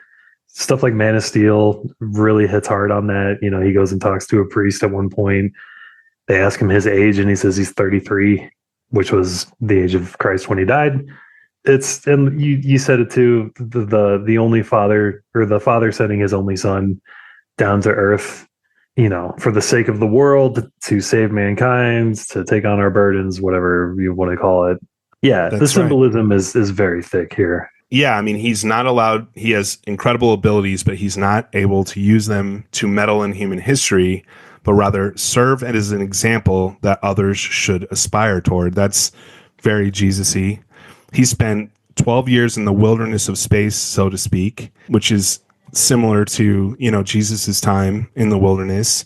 [SPEAKER 2] stuff like Man of Steel really hits hard on that. You know, he goes and talks to a priest at one point. They ask him his age and he says he's 33, which was the age of Christ when he died. It's, and you said it too, the only father, or the father sending his only son down to Earth, you know, for the sake of the world, to save mankind, to take on our burdens, whatever you want to call it. Yeah, the symbolism right. is very thick here.
[SPEAKER 1] Yeah, I mean, he's not allowed, he has incredible abilities, but he's not able to use them to meddle in human history, but rather serve as an example that others should aspire toward. That's very Jesus-y. He spent 12 years in the wilderness of space, so to speak, which is similar to, you know, Jesus's time in the wilderness.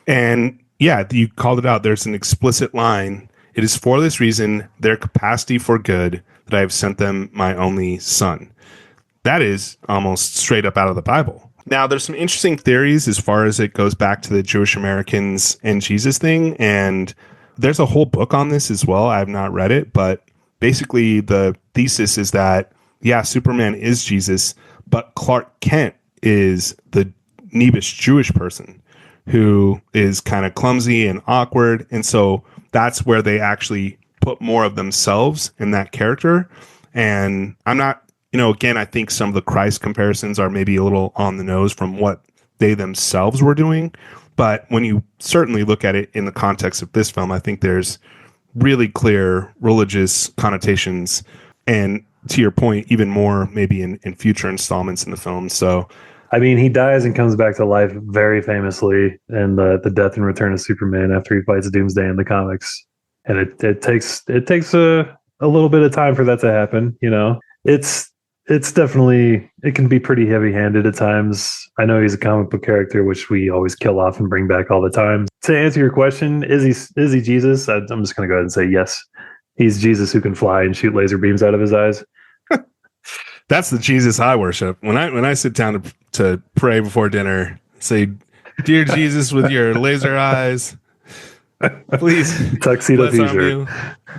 [SPEAKER 1] And yeah, you called it out. There's an explicit line. It is for this reason, their capacity for good, that I have sent them my only son. That is almost straight up out of the Bible. Now, there's some interesting theories as far as it goes back to the Jewish Americans and Jesus thing. And there's a whole book on this as well. I have not read it, but basically the thesis is that, yeah, Superman is Jesus, but Clark Kent is the Nebish Jewish person who is kind of clumsy and awkward. And so that's where they actually put more of themselves in that character. And I'm not, again, I think some of the Christ comparisons are maybe a little on the nose from what they themselves were doing. But when you certainly look at it in the context of this film, I think there's really clear religious connotations. And to your point, even more maybe in future installments in the film. So,
[SPEAKER 2] I mean, he dies and comes back to life very famously in the death and return of Superman after he fights Doomsday in the comics. And it takes a little bit of time for that to happen. It's definitely, it can be pretty heavy handed at times. I know he's a comic book character, which we always kill off and bring back all the time. To answer your question, is he Jesus? I'm just going to go ahead and say yes. He's Jesus who can fly and shoot laser beams out of his eyes.
[SPEAKER 1] That's the Jesus I worship. When I sit down to pray before dinner, say, "Dear Jesus, with your laser eyes, please."
[SPEAKER 2] Tuxedo t-shirt.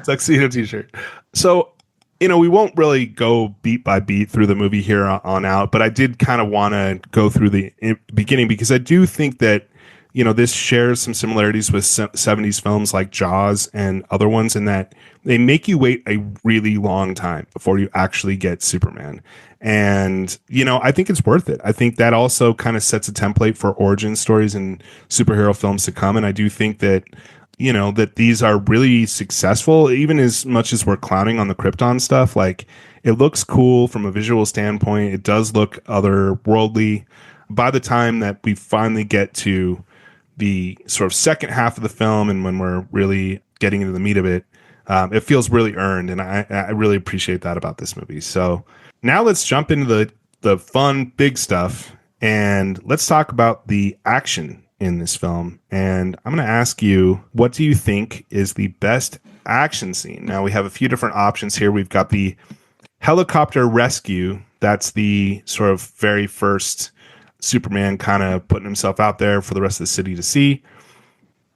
[SPEAKER 1] Tuxedo t-shirt. So, we won't really go beat by beat through the movie here on out, but I did kind of want to go through the beginning because I do think that, this shares some similarities with 70s films like Jaws and other ones in that they make you wait a really long time before you actually get Superman. And, I think it's worth it. I think that also kind of sets a template for origin stories and superhero films to come. And I do think that, that these are really successful, even as much as we're clowning on the Krypton stuff. Like, it looks cool from a visual standpoint. It does look otherworldly. By the time that we finally get to the sort of second half of the film and when we're really getting into the meat of it, it feels really earned. And I really appreciate that about this movie. So now let's jump into the fun, big stuff. And let's talk about the action in this film. And I'm going to ask you, what do you think is the best action scene? Now, we have a few different options here. We've got the helicopter rescue. That's the sort of very first Superman kind of putting himself out there for the rest of the city to see.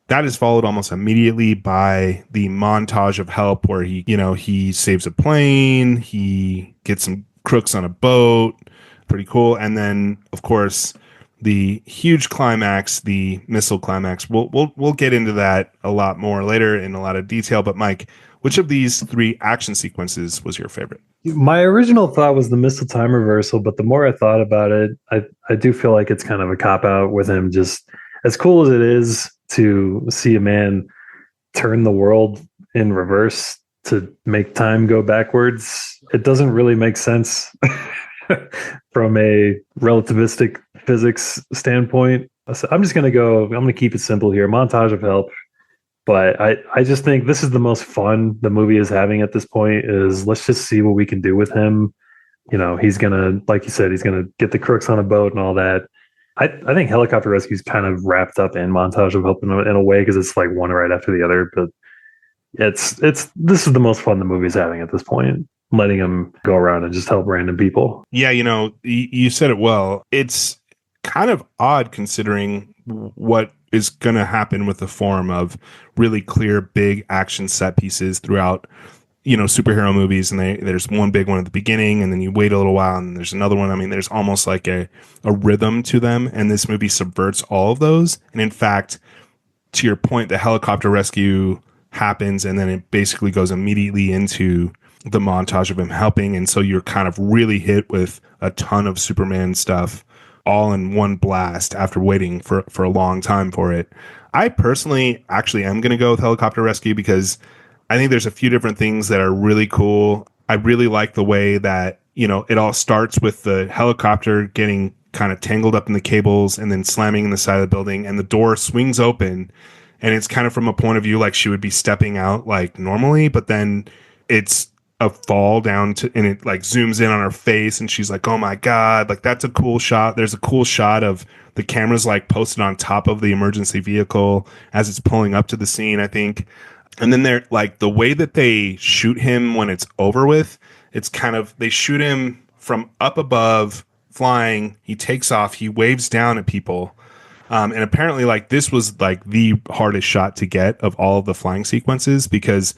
[SPEAKER 1] That is followed almost immediately by the montage of help where he saves a plane, he gets some crooks on a boat. Pretty cool. And then, of course, the huge climax, the missile climax. We'll get into that a lot more later in a lot of detail. But Mike, which of these three action sequences was your favorite?
[SPEAKER 2] My original thought was the missile time reversal, but the more I thought about it, I do feel like it's kind of a cop out with him. Just as cool as it is to see a man turn the world in reverse to make time go backwards, it doesn't really make sense from a relativistic physics standpoint. So I'm going to keep it simple here. Montage of help. But I just think this is the most fun the movie is having at this point is let's just see what we can do with him. He's going to, like you said, he's going to get the crooks on a boat and all that. I think helicopter rescue is kind of wrapped up in montage of help in a way because it's like one right after the other. But this is the most fun the movie's having at this point, letting him go around and just help random people.
[SPEAKER 1] Yeah, you said it well. It's kind of odd considering what is going to happen with the form of really clear, big action set pieces throughout, superhero movies. And there's one big one at the beginning, and then you wait a little while, and there's another one. I mean, there's almost like a rhythm to them, and this movie subverts all of those. And in fact, to your point, the helicopter rescue happens, and then it basically goes immediately into the montage of him helping. And so you're kind of really hit with a ton of Superman stuff all in one blast after waiting for a long time for it. I personally actually am going to go with helicopter rescue because I think there's a few different things that are really cool. I really like the way that, it all starts with the helicopter getting kind of tangled up in the cables and then slamming in the side of the building, and the door swings open, and it's kind of from a point of view like she would be stepping out like normally, but then it's a fall down to, and it like zooms in on her face, and she's like, oh my God, like that's a cool shot. There's a cool shot of the camera's like posted on top of the emergency vehicle as it's pulling up to the scene. I think And then they're like the way that they shoot him when it's over with, it's kind of they shoot him from up above, flying. He takes off, he waves down at people. And apparently, like this was like the hardest shot to get of all of the flying sequences because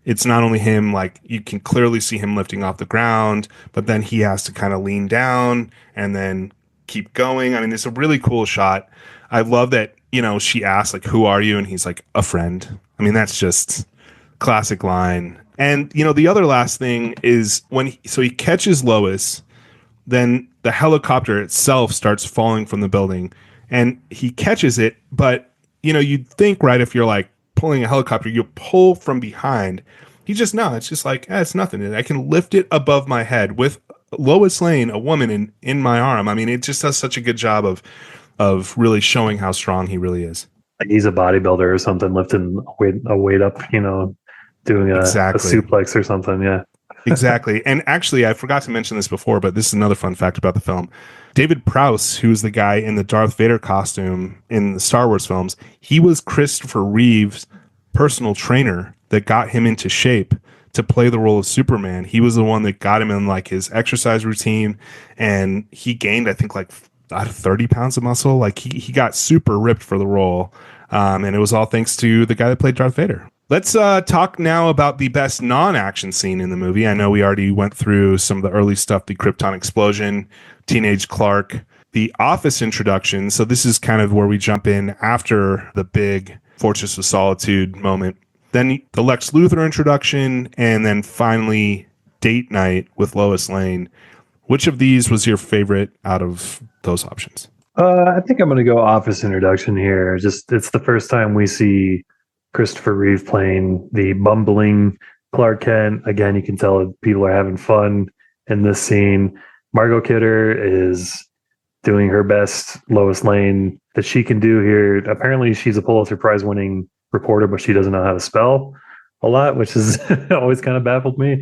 [SPEAKER 1] it's not only him, like you can clearly see him lifting off the ground, but then he has to kind of lean down and then keep going. I mean, it's a really cool shot. I love that, she asks like, "Who are you?" And he's like, "A friend." I mean, that's just classic line. And the other last thing is so he catches Lois, then the helicopter itself starts falling from the building and he catches it. But, you'd think, right, if you're like pulling a helicopter, you pull from behind. No, it's just like, it's nothing. I can lift it above my head with Lois Lane, a woman in my arm. I mean, it just does such a good job of really showing how strong he really is.
[SPEAKER 2] Like he's a bodybuilder or something, lifting a weight up, doing a
[SPEAKER 1] Exactly.
[SPEAKER 2] suplex or something. Yeah.
[SPEAKER 1] Exactly. And actually, I forgot to mention this before, but this is another fun fact about the film. David Prowse, who's the guy in the Darth Vader costume in the Star Wars films, he was Christopher Reeve's personal trainer that got him into shape to play the role of Superman. He was the one that got him in like his exercise routine, and he gained, I think, like out of 30 pounds of muscle. Like he got super ripped for the role. And it was all thanks to the guy that played Darth Vader. Let's talk now about the best non-action scene in the movie. I know we already went through some of the early stuff, the Krypton explosion, teenage Clark, the office introduction. So this is kind of where we jump in after the big Fortress of Solitude moment. Then the Lex Luthor introduction, and then finally date night with Lois Lane. Which of these was your favorite out of those options?
[SPEAKER 2] I think I'm going to go office introduction here. Just it's the first time we see Christopher Reeve playing the bumbling Clark Kent. Again, you can tell people are having fun in this scene. Margot Kidder is doing her best Lois Lane that she can do here. Apparently, she's a Pulitzer Prize winning reporter, but she doesn't know how to spell a lot, which has always kind of baffled me.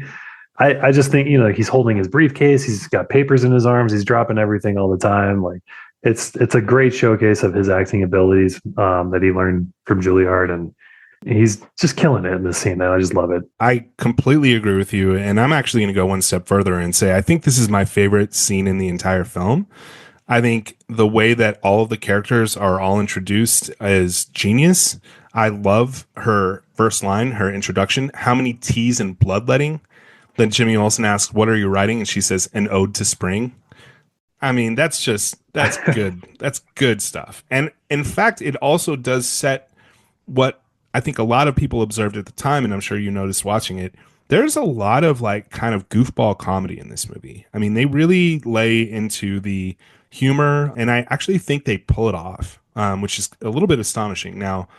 [SPEAKER 2] I just think, he's holding his briefcase. He's got papers in his arms. He's dropping everything all the time. Like it's a great showcase of his acting abilities that he learned from Juilliard, and he's just killing it in this scene. I just love it.
[SPEAKER 1] I completely agree with you. And I'm actually going to go one step further and say, I think this is my favorite scene in the entire film. I think the way that all of the characters are all introduced is genius. I love her first line, her introduction. How many T's in bloodletting? Then Jimmy Olsen asks, "What are you writing?" And she says, "An ode to spring." I mean, that's good. That's good stuff. And in fact, it also does set what I think a lot of people observed at the time, and I'm sure you noticed watching it. There's a lot of like kind of goofball comedy in this movie. I mean, they really lay into the humor, and I actually think they pull it off, which is a little bit astonishing. Now,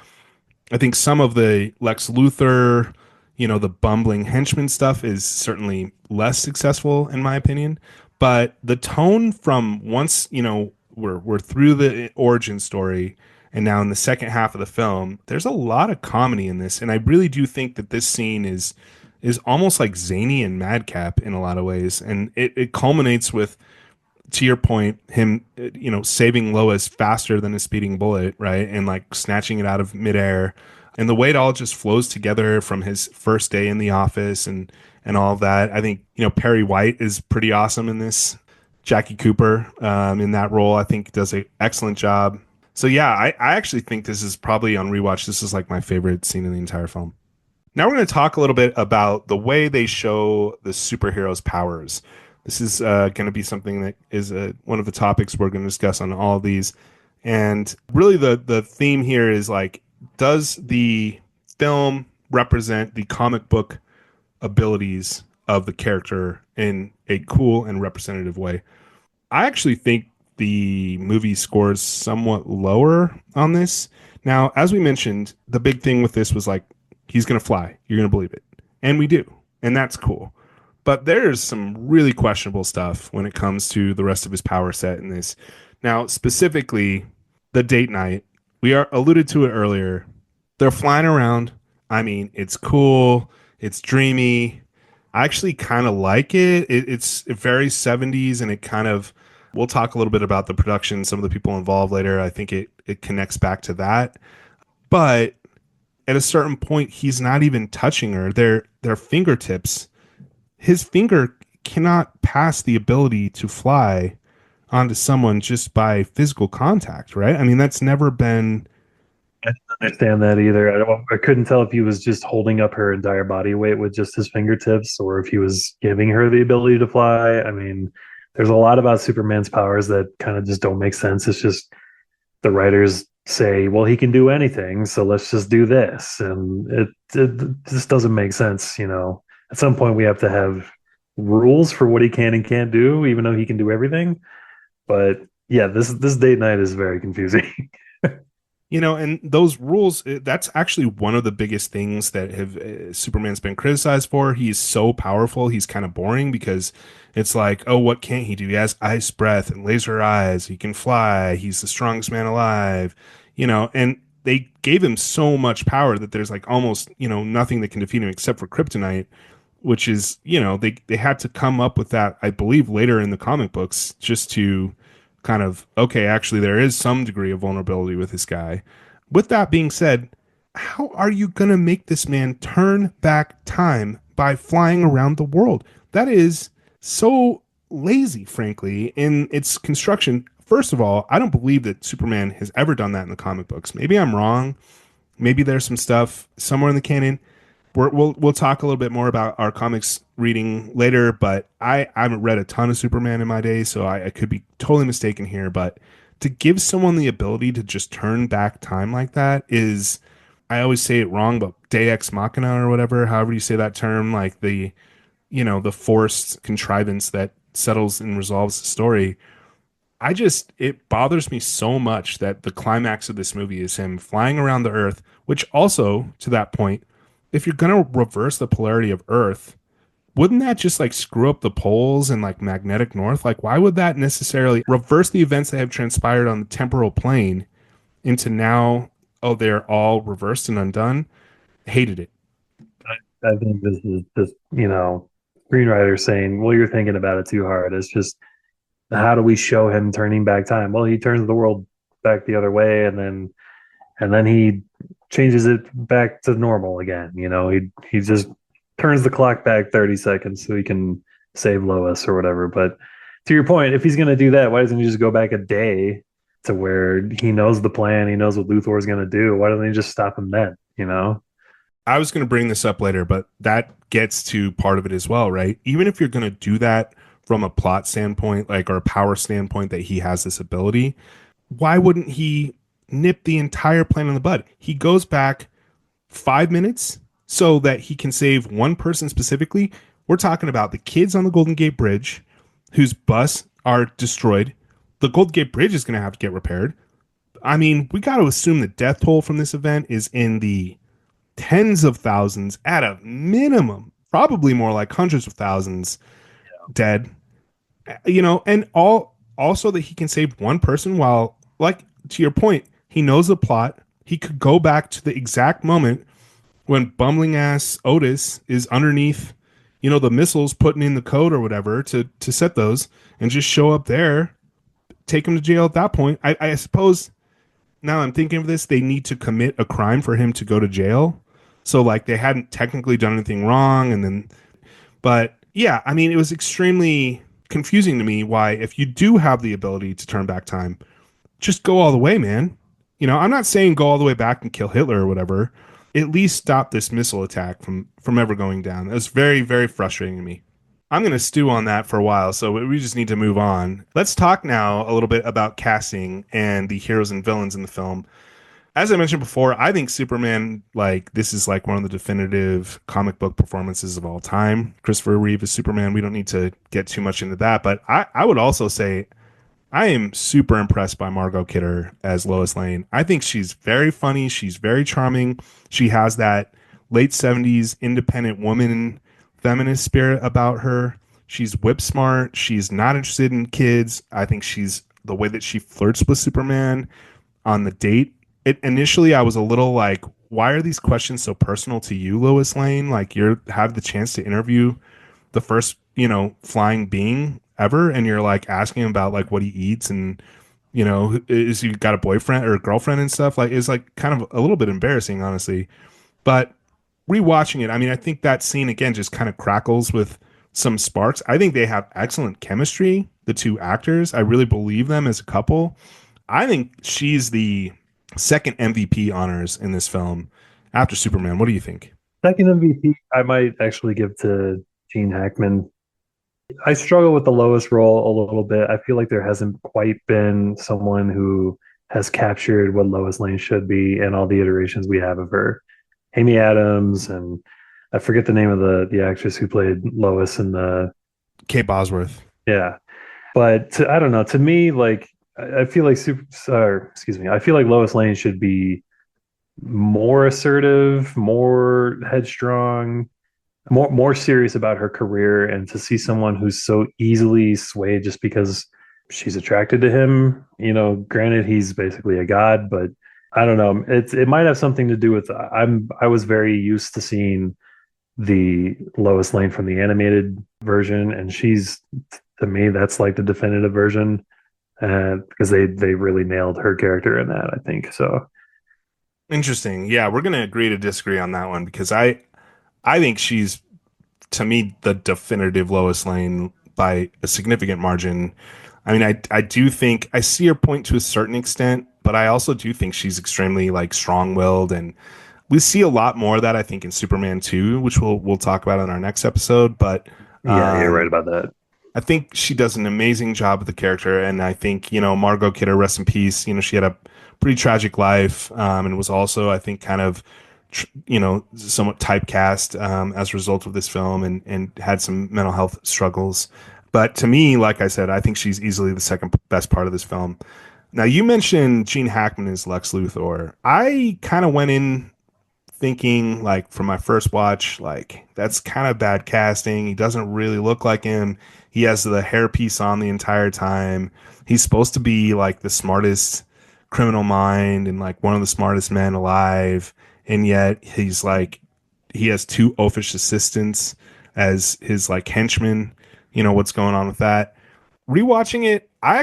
[SPEAKER 1] I think some of the Lex Luthor, the bumbling henchman stuff is certainly less successful in my opinion. But the tone from once, we're through the origin story and now in the second half of the film, there's a lot of comedy in this. And I really do think that this scene is almost like zany and madcap in a lot of ways. And it culminates with, to your point, him, saving Lois faster than a speeding bullet, right? And like snatching it out of midair. And the way it all just flows together from his first day in the office and all of that. I think, Perry White is pretty awesome in this. Jackie Cooper in that role, I think, does an excellent job. So yeah, I actually think this is probably on rewatch. This is like my favorite scene in the entire film. Now we're going to talk a little bit about the way they show the superheroes' powers. This is going to be something that is one of the topics we're going to discuss on all of these. And really the theme here is like, does the film represent the comic book abilities of the character in a cool and representative way? I actually think the movie scores somewhat lower on this. Now, as we mentioned, the big thing with this was like, he's going to fly. You're going to believe it. And we do. And that's cool. But there's some really questionable stuff when it comes to the rest of his power set in this. Now, specifically, the date night. We are alluded to it earlier. They're flying around. I mean, it's cool. It's dreamy. I actually kind of like it. It's very 70s, and it kind of, we'll talk a little bit about the production, some of the people involved later. I think it connects back to that. But at a certain point, he's not even touching her. Their fingertips. His finger cannot pass the ability to fly onto someone just by physical contact, right? I mean, that's never been.
[SPEAKER 2] I didn't understand that either. I couldn't tell if he was just holding up her entire body weight with just his fingertips or if he was giving her the ability to fly. I mean, there's a lot about Superman's powers that kind of just don't make sense. It's just the writers say, well, he can do anything, so let's just do this. And it just doesn't make sense, you know. At some point, we have to have rules for what he can and can't do, even though he can do everything. But yeah, this date night is very confusing.
[SPEAKER 1] And those rules, that's actually one of the biggest things that have Superman's been criticized for. He's so powerful, he's kind of boring because it's like, oh, what can't he do? He has ice breath and laser eyes. He can fly. He's the strongest man alive, and they gave him so much power that there's like almost, nothing that can defeat him except for kryptonite, which is, they had to come up with that, I believe, later in the comic books just to kind of, okay, actually, there is some degree of vulnerability with this guy. With that being said, how are you going to make this man turn back time by flying around the world? That is so lazy, frankly, in its construction. First of all, I don't believe that Superman has ever done that in the comic books. Maybe I'm wrong. Maybe there's some stuff somewhere in the canon. We'll talk a little bit more about our comics reading later, but I haven't read a ton of Superman in my day, so I could be totally mistaken here. But to give someone the ability to just turn back time like that is, I always say it wrong, but Deus Ex Machina or whatever, however you say that term, like the forced contrivance that settles and resolves the story. It bothers me so much that the climax of this movie is him flying around the Earth, which also, to that point, if you're going to reverse the polarity of Earth, wouldn't that just like screw up the poles and like magnetic north? Like, why would that necessarily reverse the events that have transpired on the temporal plane into now, oh, they're all reversed and undone? Hated it.
[SPEAKER 2] I think this is just, screenwriter saying, well, you're thinking about it too hard. It's just, how do we show him turning back time? Well, he turns the world back the other way, and then he changes it back to normal again. He just turns the clock back 30 seconds so he can save Lois or whatever. But to your point, if he's going to do that, why doesn't he just go back a day to where he knows the plan, he knows what Luthor is going to do? Why don't they just stop him then?
[SPEAKER 1] I was going to bring this up later, but that gets to part of it as well, right? Even if you're going to do that from a plot standpoint, like, or a power standpoint, that he has this ability, why wouldn't he nip the entire plan in the bud? He goes back 5 minutes so that he can save one person specifically. We're talking about the kids on the Golden Gate Bridge whose bus are destroyed. The Golden Gate Bridge is going to have to get repaired. I mean, we got to assume the death toll from this event is in the tens of thousands at a minimum, probably more like hundreds of thousands dead. And all also that he can save one person while, like, to your point, he knows the plot. He could go back to the exact moment when bumbling ass Otis is underneath, the missiles, putting in the code or whatever to set those, and just show up there, take him to jail at that point. I suppose now I'm thinking of this, they need to commit a crime for him to go to jail. So like they hadn't technically done anything wrong, but yeah, I mean, it was extremely confusing to me why, if you do have the ability to turn back time, just go all the way, man. I'm not saying go all the way back and kill Hitler or whatever. At least stop this missile attack from ever going down. It was very, very frustrating to me. I'm going to stew on that for a while, so we just need to move on. Let's talk now a little bit about casting and the heroes and villains in the film. As I mentioned before, I think Superman, like, this is like one of the definitive comic book performances of all time. Christopher Reeve as Superman. We don't need to get too much into that, but I would also say I am super impressed by Margot Kidder as Lois Lane. I think she's very funny. She's very charming. She has that late 70s independent woman feminist spirit about her. She's whip smart. She's not interested in kids. I think the way that she flirts with Superman on the date. Initially, I was a little like, why are these questions so personal to you, Lois Lane? Like, you have the chance to interview the first, flying being ever, and you're like asking him about like what he eats and is he got a boyfriend or a girlfriend and stuff. Like, it's like kind of a little bit embarrassing, honestly. But rewatching it, I mean, I think that scene again just kind of crackles with some sparks. I think they have excellent chemistry, the two actors. I really believe them as a couple. I think she's the second MVP honors in this film after Superman. What do you think?
[SPEAKER 2] Second MVP, I might actually give to Gene Hackman. I struggle with the Lois role a little bit. I feel like there hasn't quite been someone who has captured what Lois Lane should be in all the iterations we have of her. Amy Adams and I forget the name of the actress who played Lois in the
[SPEAKER 1] Kate Bosworth.
[SPEAKER 2] yeah. But I don't know. To me, like I feel like excuse me, I feel like Lois Lane should be more assertive, more headstrong, more serious about her career, and to see someone who's so easily swayed just because she's attracted to him, granted he's basically a god, but I don't know. It might have something to do with I was very used to seeing the Lois Lane from the animated version, and she's to me that's like the definitive version because they really nailed her character in that, I think. So
[SPEAKER 1] Interesting. Yeah, we're going to agree to disagree on that one because I think she's to me the definitive Lois Lane by a significant margin. I mean, I do think I see her point to a certain extent, but I also do think she's extremely like strong-willed, and we see a lot more of that I think in Superman 2, which we'll talk about in our next episode. But
[SPEAKER 2] yeah, you're right
[SPEAKER 1] um,
[SPEAKER 2] about that.
[SPEAKER 1] I think she does an amazing job with the character, and I think Margot Kidder, rest in peace. She had a pretty tragic life, and was also I think kind of somewhat typecast as a result of this film, and had some mental health struggles. But to me, like I said, I think she's easily the second best part of this film. Now you mentioned Gene Hackman as Lex Luthor. I kind of went in thinking like from my first watch, like that's kind of bad casting. He doesn't really look like him. He has the hairpiece on the entire time. He's supposed to be like the smartest criminal mind and like one of the smartest men alive. And yet he's like, he has two oafish assistants as his like henchmen. What's going on with that? Rewatching it, I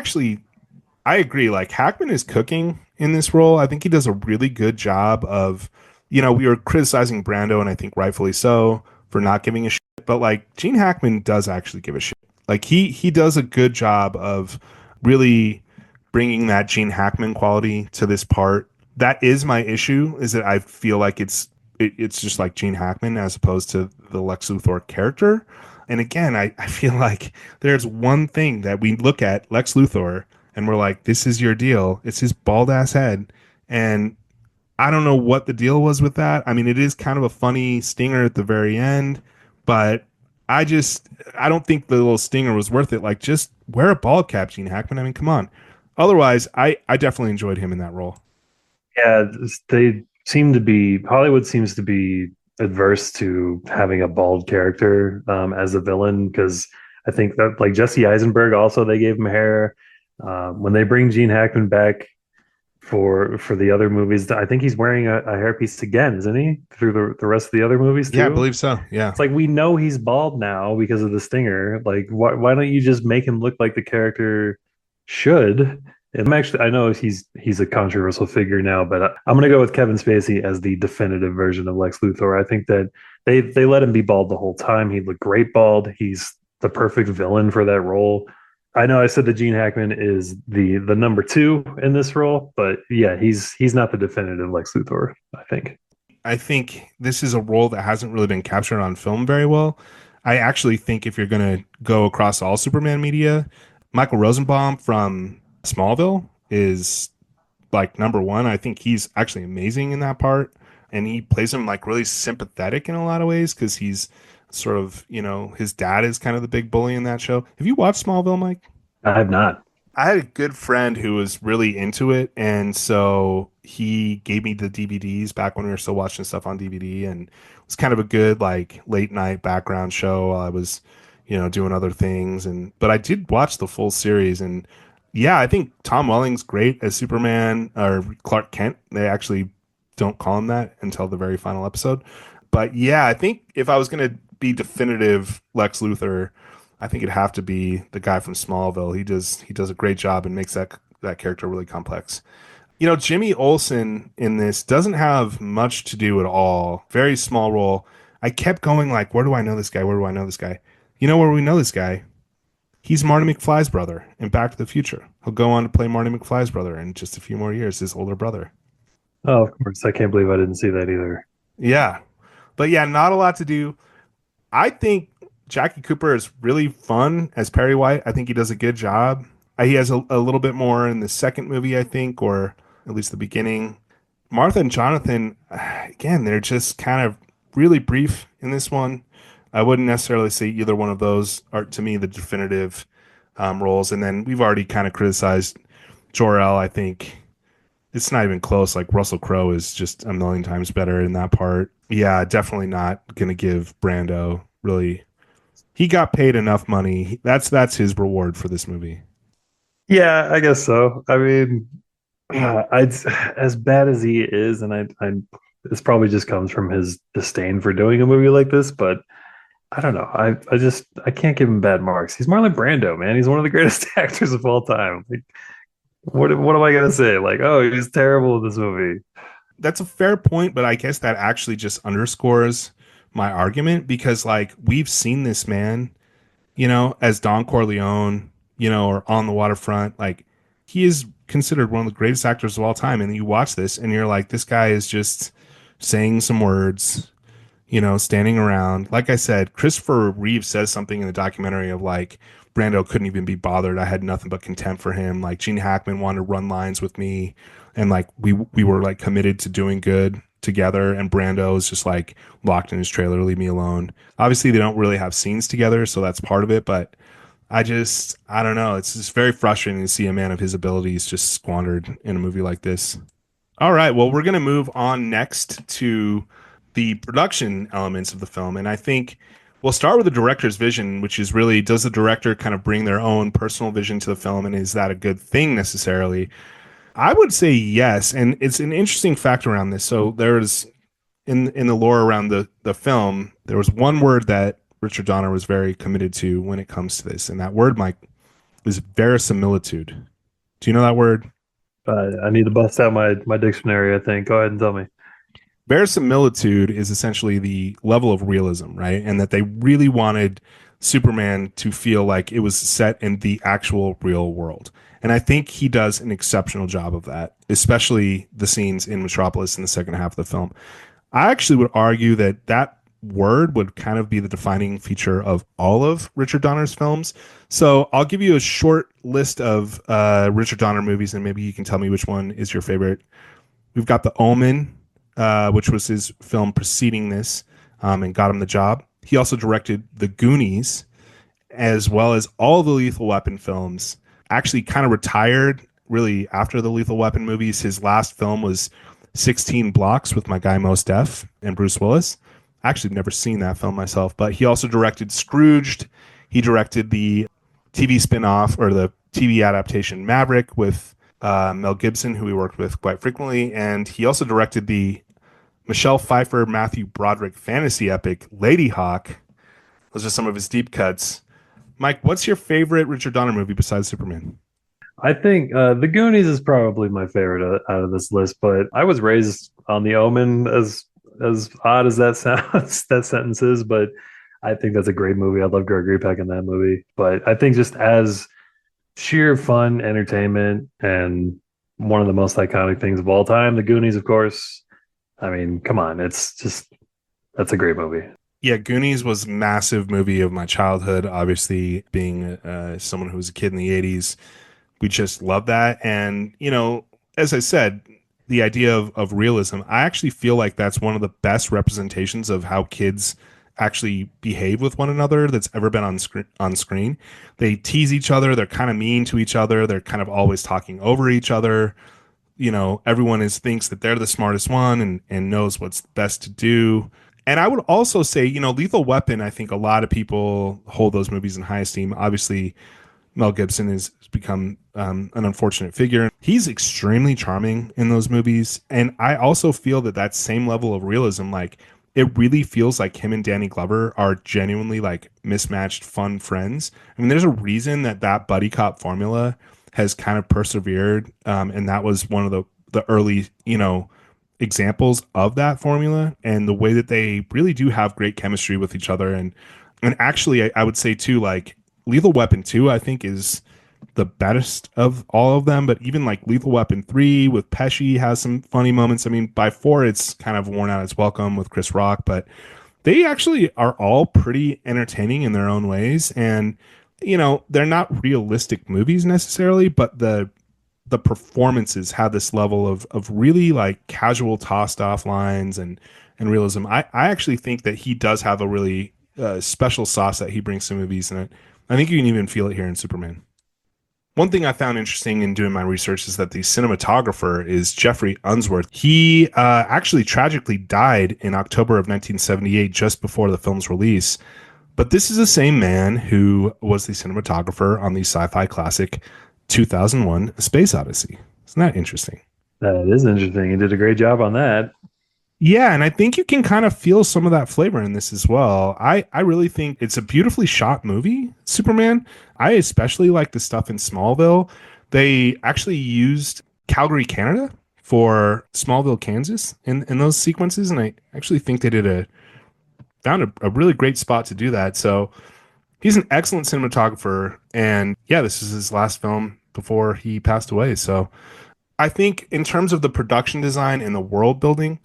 [SPEAKER 1] agree. Like Hackman is cooking in this role. I think he does a really good job of, we were criticizing Brando, and I think rightfully so for not giving a shit. But like Gene Hackman does actually give a shit. Like he does a good job of really bringing that Gene Hackman quality to this part. That is my issue. Is that I feel like it's just like Gene Hackman as opposed to the Lex Luthor character. And again, I feel like there's one thing that we look at Lex Luthor and we're like, this is your deal. It's his bald ass head. And I don't know what the deal was with that. I mean, it is kind of a funny stinger at the very end, but I don't think the little stinger was worth it. Like, just wear a bald cap, Gene Hackman. I mean, come on. Otherwise, I definitely enjoyed him in that role.
[SPEAKER 2] Yeah, they seem to be Hollywood seems to be adverse to having a bald character as a villain because I think that like Jesse Eisenberg also they gave him hair. When they bring Gene Hackman back for the other movies, I think he's wearing a hairpiece again, isn't he? Through the rest of the other movies
[SPEAKER 1] Yeah, I
[SPEAKER 2] too.
[SPEAKER 1] believe so. Yeah.
[SPEAKER 2] It's like we know he's bald now because of the stinger. Like, why don't you just make him look like the character should? And I know he's a controversial figure now, but I'm gonna go with Kevin Spacey as the definitive version of Lex Luthor. I think that they let him be bald the whole time. He looked great bald. He's the perfect villain for that role. I know I said that Gene Hackman is the number two in this role, but yeah, he's not the definitive Lex Luthor, I think.
[SPEAKER 1] I think this is a role that hasn't really been captured on film very well. I actually think if you're going to go across all Superman media, Michael Rosenbaum from Smallville is like number one. I think he's actually amazing in that part. And he plays him like really sympathetic in a lot of ways because he's sort of, his dad is kind of the big bully in that show. Have you watched Smallville, Mike?
[SPEAKER 2] I have not.
[SPEAKER 1] I had a good friend who was really into it, and so he gave me the DVDs back when we were still watching stuff on DVD, and it was kind of a good like late night background show while I was, doing other things. And but I did watch the full series, and yeah, I think Tom Welling's great as Superman or Clark Kent. They actually don't call him that until the very final episode. But yeah, I think if I was gonna be definitive Lex Luthor, I think it'd have to be the guy from Smallville. He does a great job and makes that character really complex. Jimmy Olsen in this doesn't have much to do at all. Very small role. I kept going like, where do I know this guy? Where do I know this guy? You know where we know this guy? He's Marty McFly's brother in Back to the Future. He'll go on to play Marty McFly's brother in just a few more years, his older brother.
[SPEAKER 2] Oh, of course. I can't believe I didn't see that either.
[SPEAKER 1] Yeah. But yeah, not a lot to do. I think Jackie Cooper is really fun as Perry White. I think he does a good job. He has a little bit more in the second movie, I think, or at least the beginning. Martha and Jonathan, again, they're just kind of really brief in this one. I wouldn't necessarily say either one of those are, to me, the definitive roles. And then we've already kind of criticized Jor-El. I think it's not even close. Like Russell Crowe is just a million times better in that part. Yeah, definitely not going to give Brando really. He got paid enough money. That's his reward for this movie.
[SPEAKER 2] Yeah, I guess so. I mean, I'd as bad as he is, and I this probably just comes from his disdain for doing a movie like this, but I don't know. I can't give him bad marks. He's Marlon Brando, man. He's one of the greatest actors of all time. Like, what am I gonna say? Like, oh, he's terrible in this movie.
[SPEAKER 1] That's a fair point, but I guess that actually just underscores my argument because like we've seen this man, as Don Corleone, or On the Waterfront, like he is considered one of the greatest actors of all time. And you watch this and you're like, this guy is just saying some words, standing around. Like I said, Christopher Reeve says something in the documentary of like, Brando couldn't even be bothered. I had nothing but contempt for him. Like Gene Hackman wanted to run lines with me, and like we were like committed to doing good together. And Brando is just like locked in his trailer, leave me alone. Obviously, they don't really have scenes together, so that's part of it. But I don't know. It's just very frustrating to see a man of his abilities just squandered in a movie like this. All right. Well, we're going to move on next to the production elements of the film. And I think we'll start with the director's vision, which is really, does the director kind of bring their own personal vision to the film? And is that a good thing necessarily? I would say yes. And it's an interesting fact around this. So there's in the lore around the film, there was one word that Richard Donner was very committed to when it comes to this. And that word, Mike, is verisimilitude. Do you know that word?
[SPEAKER 2] I need to bust out my dictionary. I think. Go ahead and tell me.
[SPEAKER 1] Verisimilitude is essentially the level of realism, right? And that they really wanted Superman to feel like it was set in the actual real world. And I think he does an exceptional job of that, especially the scenes in Metropolis in the second half of the film. I actually would argue that that word would kind of be the defining feature of all of Richard Donner's films. So I'll give you a short list of Richard Donner movies, and maybe you can tell me which one is your favorite. We've got The Omen, which was his film preceding this, and got him the job. He also directed The Goonies, as well as all the Lethal Weapon films. Actually, kind of retired really after the Lethal Weapon movies. His last film was 16 Blocks with my guy Mos Def and Bruce Willis. Actually, never seen that film myself, but he also directed Scrooged. He directed the TV spinoff or the TV adaptation Maverick with Mel Gibson, who he worked with quite frequently, and he also directed the Michelle Pfeiffer, Matthew Broderick fantasy epic Lady Hawk. Those are some of his deep cuts. Mike, what's your favorite Richard Donner movie besides Superman?
[SPEAKER 2] I think The Goonies is probably my favorite out of this list, but I was raised on The Omen, as odd as that sounds, that sentence is, but I think that's a great movie. I love Gregory Peck in that movie. But I think just as sheer fun entertainment and one of the most iconic things of all time, The Goonies, of course. I mean, come on, it's just that's a great movie.
[SPEAKER 1] Yeah, Goonies was a massive movie of my childhood. Obviously, being someone who was a kid in the 80s, we just love that. And, as I said, the idea of realism, I actually feel like that's one of the best representations of how kids actually behave with one another that's ever been on screen. They tease each other. They're kind of mean to each other. They're kind of always talking over each other. Everyone thinks that they're the smartest one and knows what's best to do. And I would also say, Lethal Weapon, I think a lot of people hold those movies in high esteem. Obviously, Mel Gibson has become an unfortunate figure. He's extremely charming in those movies. And I also feel that same level of realism, like it really feels like him and Danny Glover are genuinely like mismatched fun friends. I mean, there's a reason that buddy cop formula has kind of persevered. And that was one of the the early, examples of that formula, and the way that they really do have great chemistry with each other. And actually, I would say too, like Lethal Weapon 2, I think is the best of all of them. But even like Lethal Weapon 3 with Pesci has some funny moments. I mean, by 4, it's kind of worn out its welcome with Chris Rock, but they actually are all pretty entertaining in their own ways. And, they're not realistic movies necessarily, but the performances have this level of really like casual tossed off lines and realism. I actually think that he does have a really special sauce that he brings to movies, and I think you can even feel it here in Superman. One thing I found interesting in doing my research is that the cinematographer is Jeffrey Unsworth. He actually tragically died in October of 1978, just before the film's release. But this is the same man who was the cinematographer on the sci-fi classic 2001: A Space Odyssey. Isn't that interesting?
[SPEAKER 2] That is interesting. He did a great job on that.
[SPEAKER 1] Yeah, and I think you can kind of feel some of that flavor in this as well. I really think it's a beautifully shot movie, Superman. I especially like the stuff in Smallville. They actually used Calgary, Canada for Smallville, Kansas in those sequences, and I actually think they found a really great spot to do that. So he's an excellent cinematographer, and yeah, this is his last film before he passed away. So I think in terms of the production design and the world building,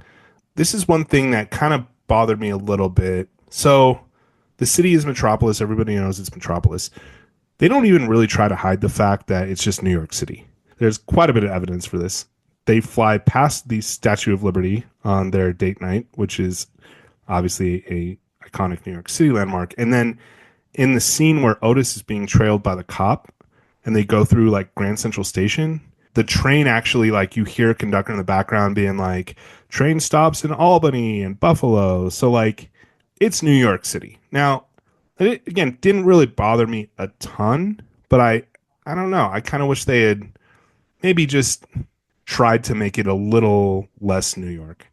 [SPEAKER 1] this is one thing that kind of bothered me a little bit. So the city is Metropolis. Everybody knows it's Metropolis. They don't even really try to hide the fact that it's just New York City. There's quite a bit of evidence for this. They fly past the Statue of Liberty on their date night, which is obviously a iconic New York City landmark. And then in the scene where Otis is being trailed by the cop and they go through like Grand Central Station, the train actually, like, you hear a conductor in the background being like, train stops in Albany and Buffalo. So like it's New York City. Now, it, again, didn't really bother me a ton, but I don't know. I kind of wish they had maybe just tried to make it a little less New York.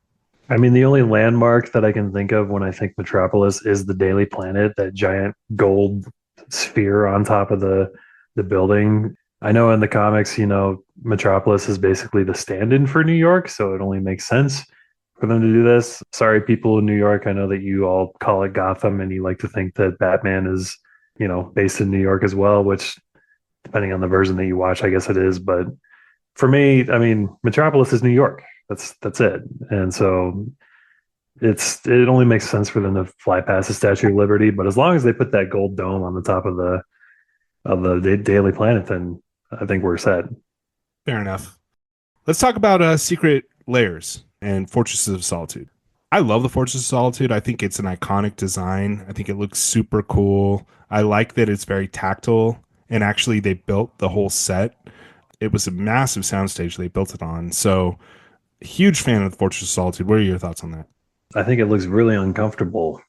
[SPEAKER 2] I mean, the only landmark that I can think of when I think Metropolis is the Daily Planet, that giant gold sphere on top of the building. I know in the comics, Metropolis is basically the stand-in for New York, so it only makes sense for them to do this. Sorry, people in New York. I know that you all call it Gotham, and you like to think that Batman is, based in New York as well, which, depending on the version that you watch, I guess it is. But for me, I mean, Metropolis is New York. That's it. And so it only makes sense for them to fly past the Statue of Liberty. But as long as they put that gold dome on the top of the Daily Planet, then I think we're set.
[SPEAKER 1] Fair enough. Let's talk about Secret Layers and Fortresses of Solitude. I love the Fortress of Solitude. I think it's an iconic design. I think it looks super cool. I like that it's very tactile. And actually, they built the whole set. It was a massive soundstage they built it on. So, huge fan of the Fortress of Solitude. What are your thoughts on that?
[SPEAKER 2] I think it looks really uncomfortable.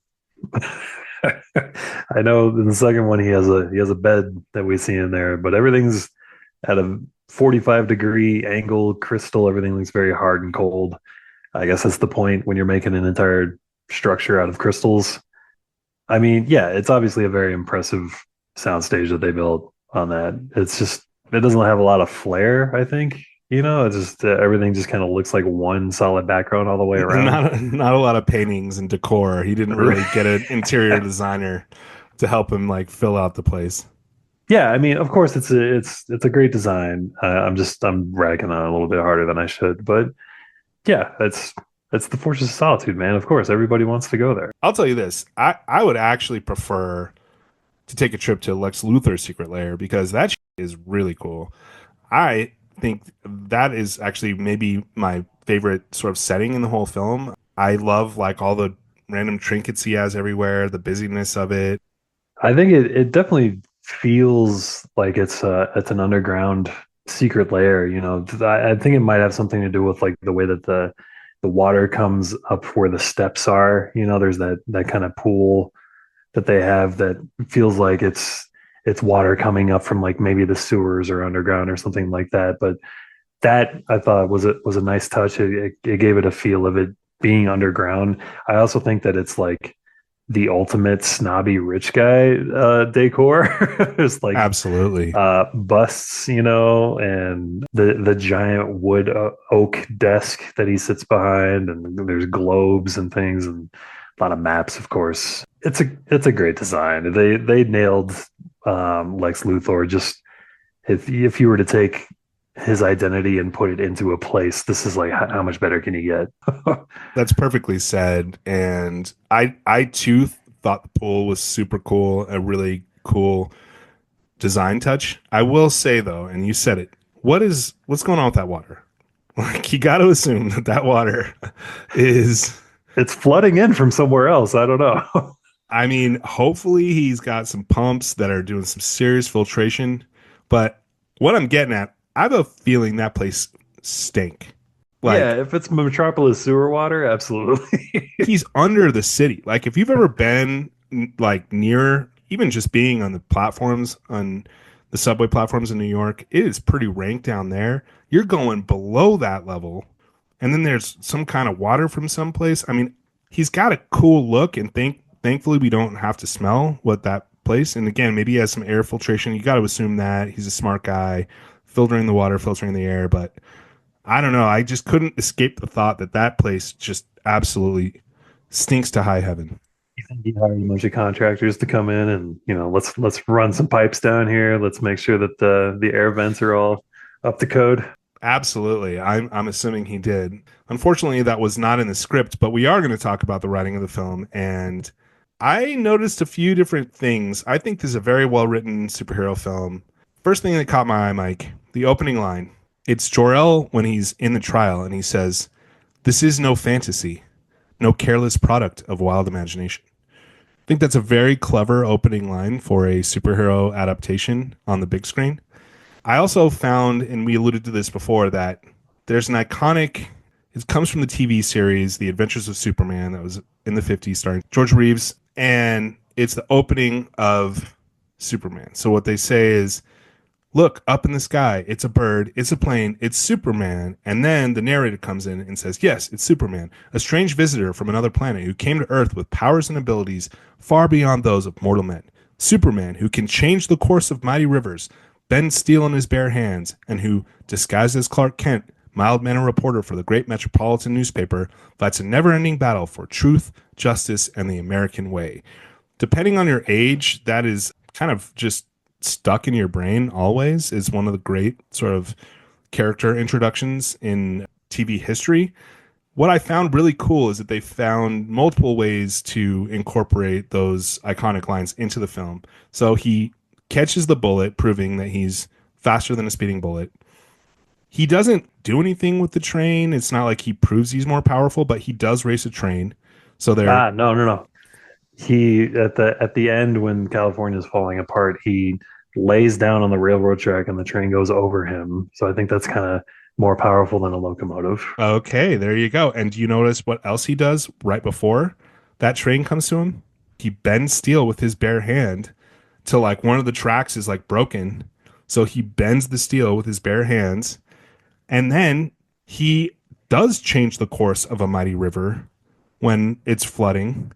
[SPEAKER 2] I know in the second one he has a bed that we see in there, but everything's at a 45-degree angle, crystal. Everything looks very hard and cold. I guess that's the point when you're making an entire structure out of crystals. I mean, yeah, it's obviously a very impressive soundstage that they built on that. It's just, it doesn't have a lot of flair, I think. It's just everything just kind of looks like one solid background all the way around.
[SPEAKER 1] Not a lot of paintings and decor. He didn't really get an interior designer to help him like fill out the place.
[SPEAKER 2] Yeah, I mean, of course, it's a great design. I'm ragging on it a little bit harder than I should, but yeah, it's the Fortress of Solitude, man. Of course, everybody wants to go there.
[SPEAKER 1] I'll tell you this: I would actually prefer to take a trip to Lex Luthor's secret lair because that is really cool. I think that is actually maybe my favorite sort of setting in the whole film. I love like all the random trinkets he has everywhere, the busyness of it.
[SPEAKER 2] I think it definitely feels like it's an underground secret lair. I think it might have something to do with like the way that the water comes up where the steps are. There's that kind of pool that they have that feels like it's water coming up from like maybe the sewers or underground or something like that. But that I thought was a nice touch. It gave it a feel of it being underground. I also think that it's like the ultimate snobby rich guy decor. There's like
[SPEAKER 1] Absolutely.
[SPEAKER 2] busts, and the giant wood oak desk that he sits behind, and there's globes and things, and a lot of maps, of course. It's a great design. They nailed Lex Luthor. Just if you were to take his identity and put it into a place, this is like how much better can you get?
[SPEAKER 1] That's perfectly said. And I too thought the pool was super cool, a really cool design touch. I will say though, and you said it, what's going on with that water? Like you got to assume that that water is.
[SPEAKER 2] It's flooding in from somewhere else. I don't know.
[SPEAKER 1] I mean, hopefully he's got some pumps that are doing some serious filtration. But what I'm getting at, I have a feeling that place stink.
[SPEAKER 2] Yeah,
[SPEAKER 1] Like
[SPEAKER 2] if it's Metropolis sewer water, absolutely.
[SPEAKER 1] he's under the city. Like if you've ever been like near, even just being on the platforms on the subway platforms in New York, it is pretty rank down there. You're going below that level, and then there's some kind of water from someplace. I mean, he's got a cool look, and thankfully we don't have to smell what that place. And again, maybe he has some air filtration. You got to assume that he's a smart guy, filtering the water, filtering the air, but. I don't know. I just couldn't escape the thought that that place just absolutely stinks to high heaven.
[SPEAKER 2] You think he hired a bunch of contractors to come in and let's run some pipes down here. Let's make sure that the air vents are all up to code.
[SPEAKER 1] Absolutely. I'm assuming he did. Unfortunately, that was not in the script, but we are going to talk about the writing of the film. And I noticed a few different things. I think this is a very well written superhero film. First thing that caught my eye, Mike, the opening line. It's Jor-El when he's in the trial and he says, "This is no fantasy, no careless product of wild imagination." I think that's a very clever opening line for a superhero adaptation on the big screen. I also found, and we alluded to this before, that there's an iconic. It comes from the TV series The Adventures of Superman that was in the 50s, starring George Reeves, and it's the opening of Superman. So what they say is, "Look up in the sky. It's a bird. It's a plane. It's Superman." And then the narrator comes in and says, "Yes, it's Superman, a strange visitor from another planet who came to Earth with powers and abilities far beyond those of mortal men. Superman, who can change the course of mighty rivers, bend steel in his bare hands, and who, disguised as Clark Kent, mild-mannered reporter for the great metropolitan newspaper, fights a never-ending battle for truth, justice, and the American way." Depending on your age, that is kind of just stuck in your brain always is one of the great sort of character introductions in TV history. What I found really cool is that they found multiple ways to incorporate those iconic lines into the film. So he catches the bullet, proving that he's faster than a speeding bullet. He doesn't do anything with the train. It's not like he proves he's more powerful, but he does race a train. So they're
[SPEAKER 2] No, no, no. He at the end when California is falling apart, he lays down on the railroad track and the train goes over him. So I think that's kind of more powerful than a locomotive.
[SPEAKER 1] okay. There you go. And do you notice what else he does right before that train comes to him? He bends steel with his bare hand to like one of the tracks is like broken. So he bends the steel with his bare hands. And then he does change the course of a mighty river when it's flooding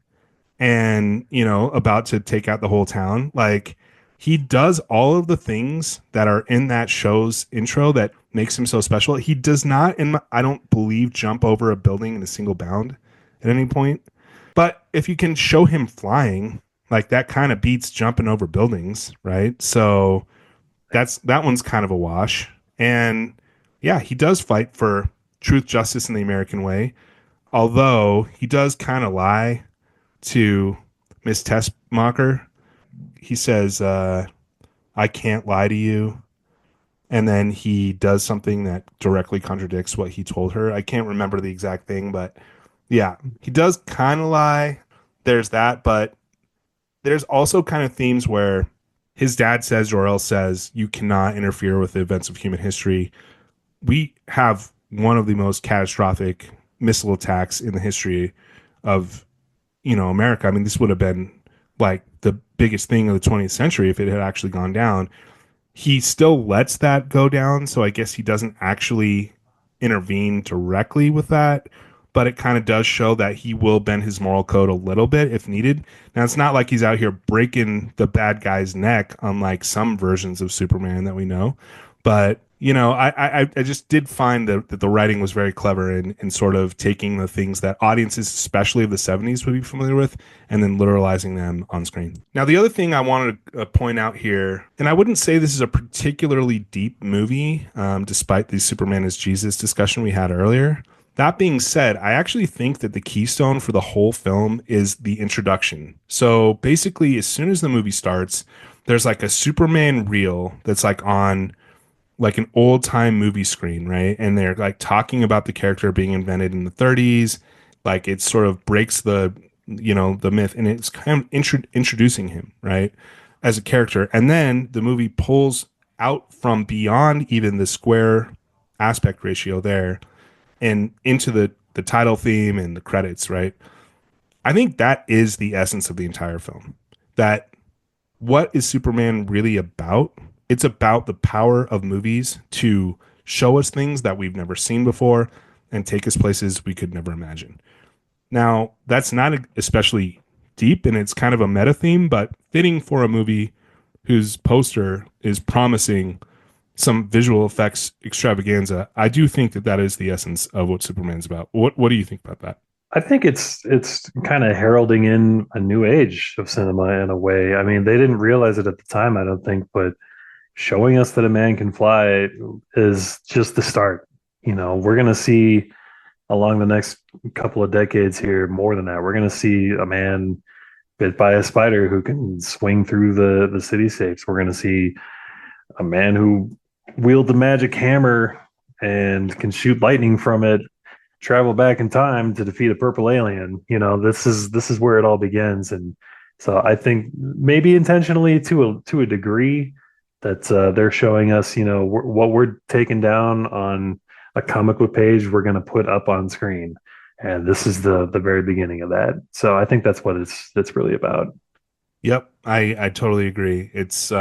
[SPEAKER 1] and, about to take out the whole town. Like he does all of the things that are in that show's intro that makes him so special. He does not, and I don't believe, jump over a building in a single bound at any point. But if you can show him flying, like that kind of beats jumping over buildings, right? So that one's kind of a wash. And yeah, he does fight for truth, justice, and the American way. Although he does kind of lie to Miss Tessmacher. He says, "I can't lie to you." And then he does something that directly contradicts what he told her. I can't remember the exact thing, but yeah, he does kind of lie. There's that, but there's also kind of themes where his dad says, Jor-El says, "You cannot interfere with the events of human history." We have one of the most catastrophic missile attacks in the history of, America. I mean, this would have been like the biggest thing of the 20th century if it had actually gone down. He still lets that go down, so I guess he doesn't actually intervene directly with that, but it kind of does show that he will bend his moral code a little bit if needed. Now, it's not like he's out here breaking the bad guy's neck, unlike some versions of Superman that we know. But I just did find that the writing was very clever in sort of taking the things that audiences, especially of the '70s, would be familiar with, and then literalizing them on screen. Now, the other thing I wanted to point out here, and I wouldn't say this is a particularly deep movie, despite the Superman is Jesus discussion we had earlier. That being said, I actually think that the keystone for the whole film is the introduction. So basically, as soon as the movie starts, there's like a Superman reel that's like on like an old time movie screen, right? And they're like talking about the character being invented in the 30s. Like it sort of breaks the myth, and it's kind of introducing him, right, as a character. And then the movie pulls out from beyond even the square aspect ratio there and into the title theme and the credits, right? I think that is the essence of the entire film. That what is Superman really about? It's about the power of movies to show us things that we've never seen before and take us places we could never imagine. Now, that's not especially deep and it's kind of a meta theme, but fitting for a movie whose poster is promising some visual effects extravaganza. I do think that that is the essence of what Superman's about. What do you think about that?
[SPEAKER 2] I think it's kind of heralding in a new age of cinema in a way. I mean, they didn't realize it at the time, I don't think, but showing us that a man can fly is just the start. We're going to see along the next couple of decades here more than that. We're going to see a man bit by a spider who can swing through the cityscapes. We're going to see a man who wields a magic hammer and can shoot lightning from it, travel back in time to defeat a purple alien. This is where it all begins. And so I think maybe intentionally to a degree that they're showing us, what we're taking down on a comic book page, we're going to put up on screen. And this is the very beginning of that. So I think that's what it's really about.
[SPEAKER 1] Yep, I totally agree. It's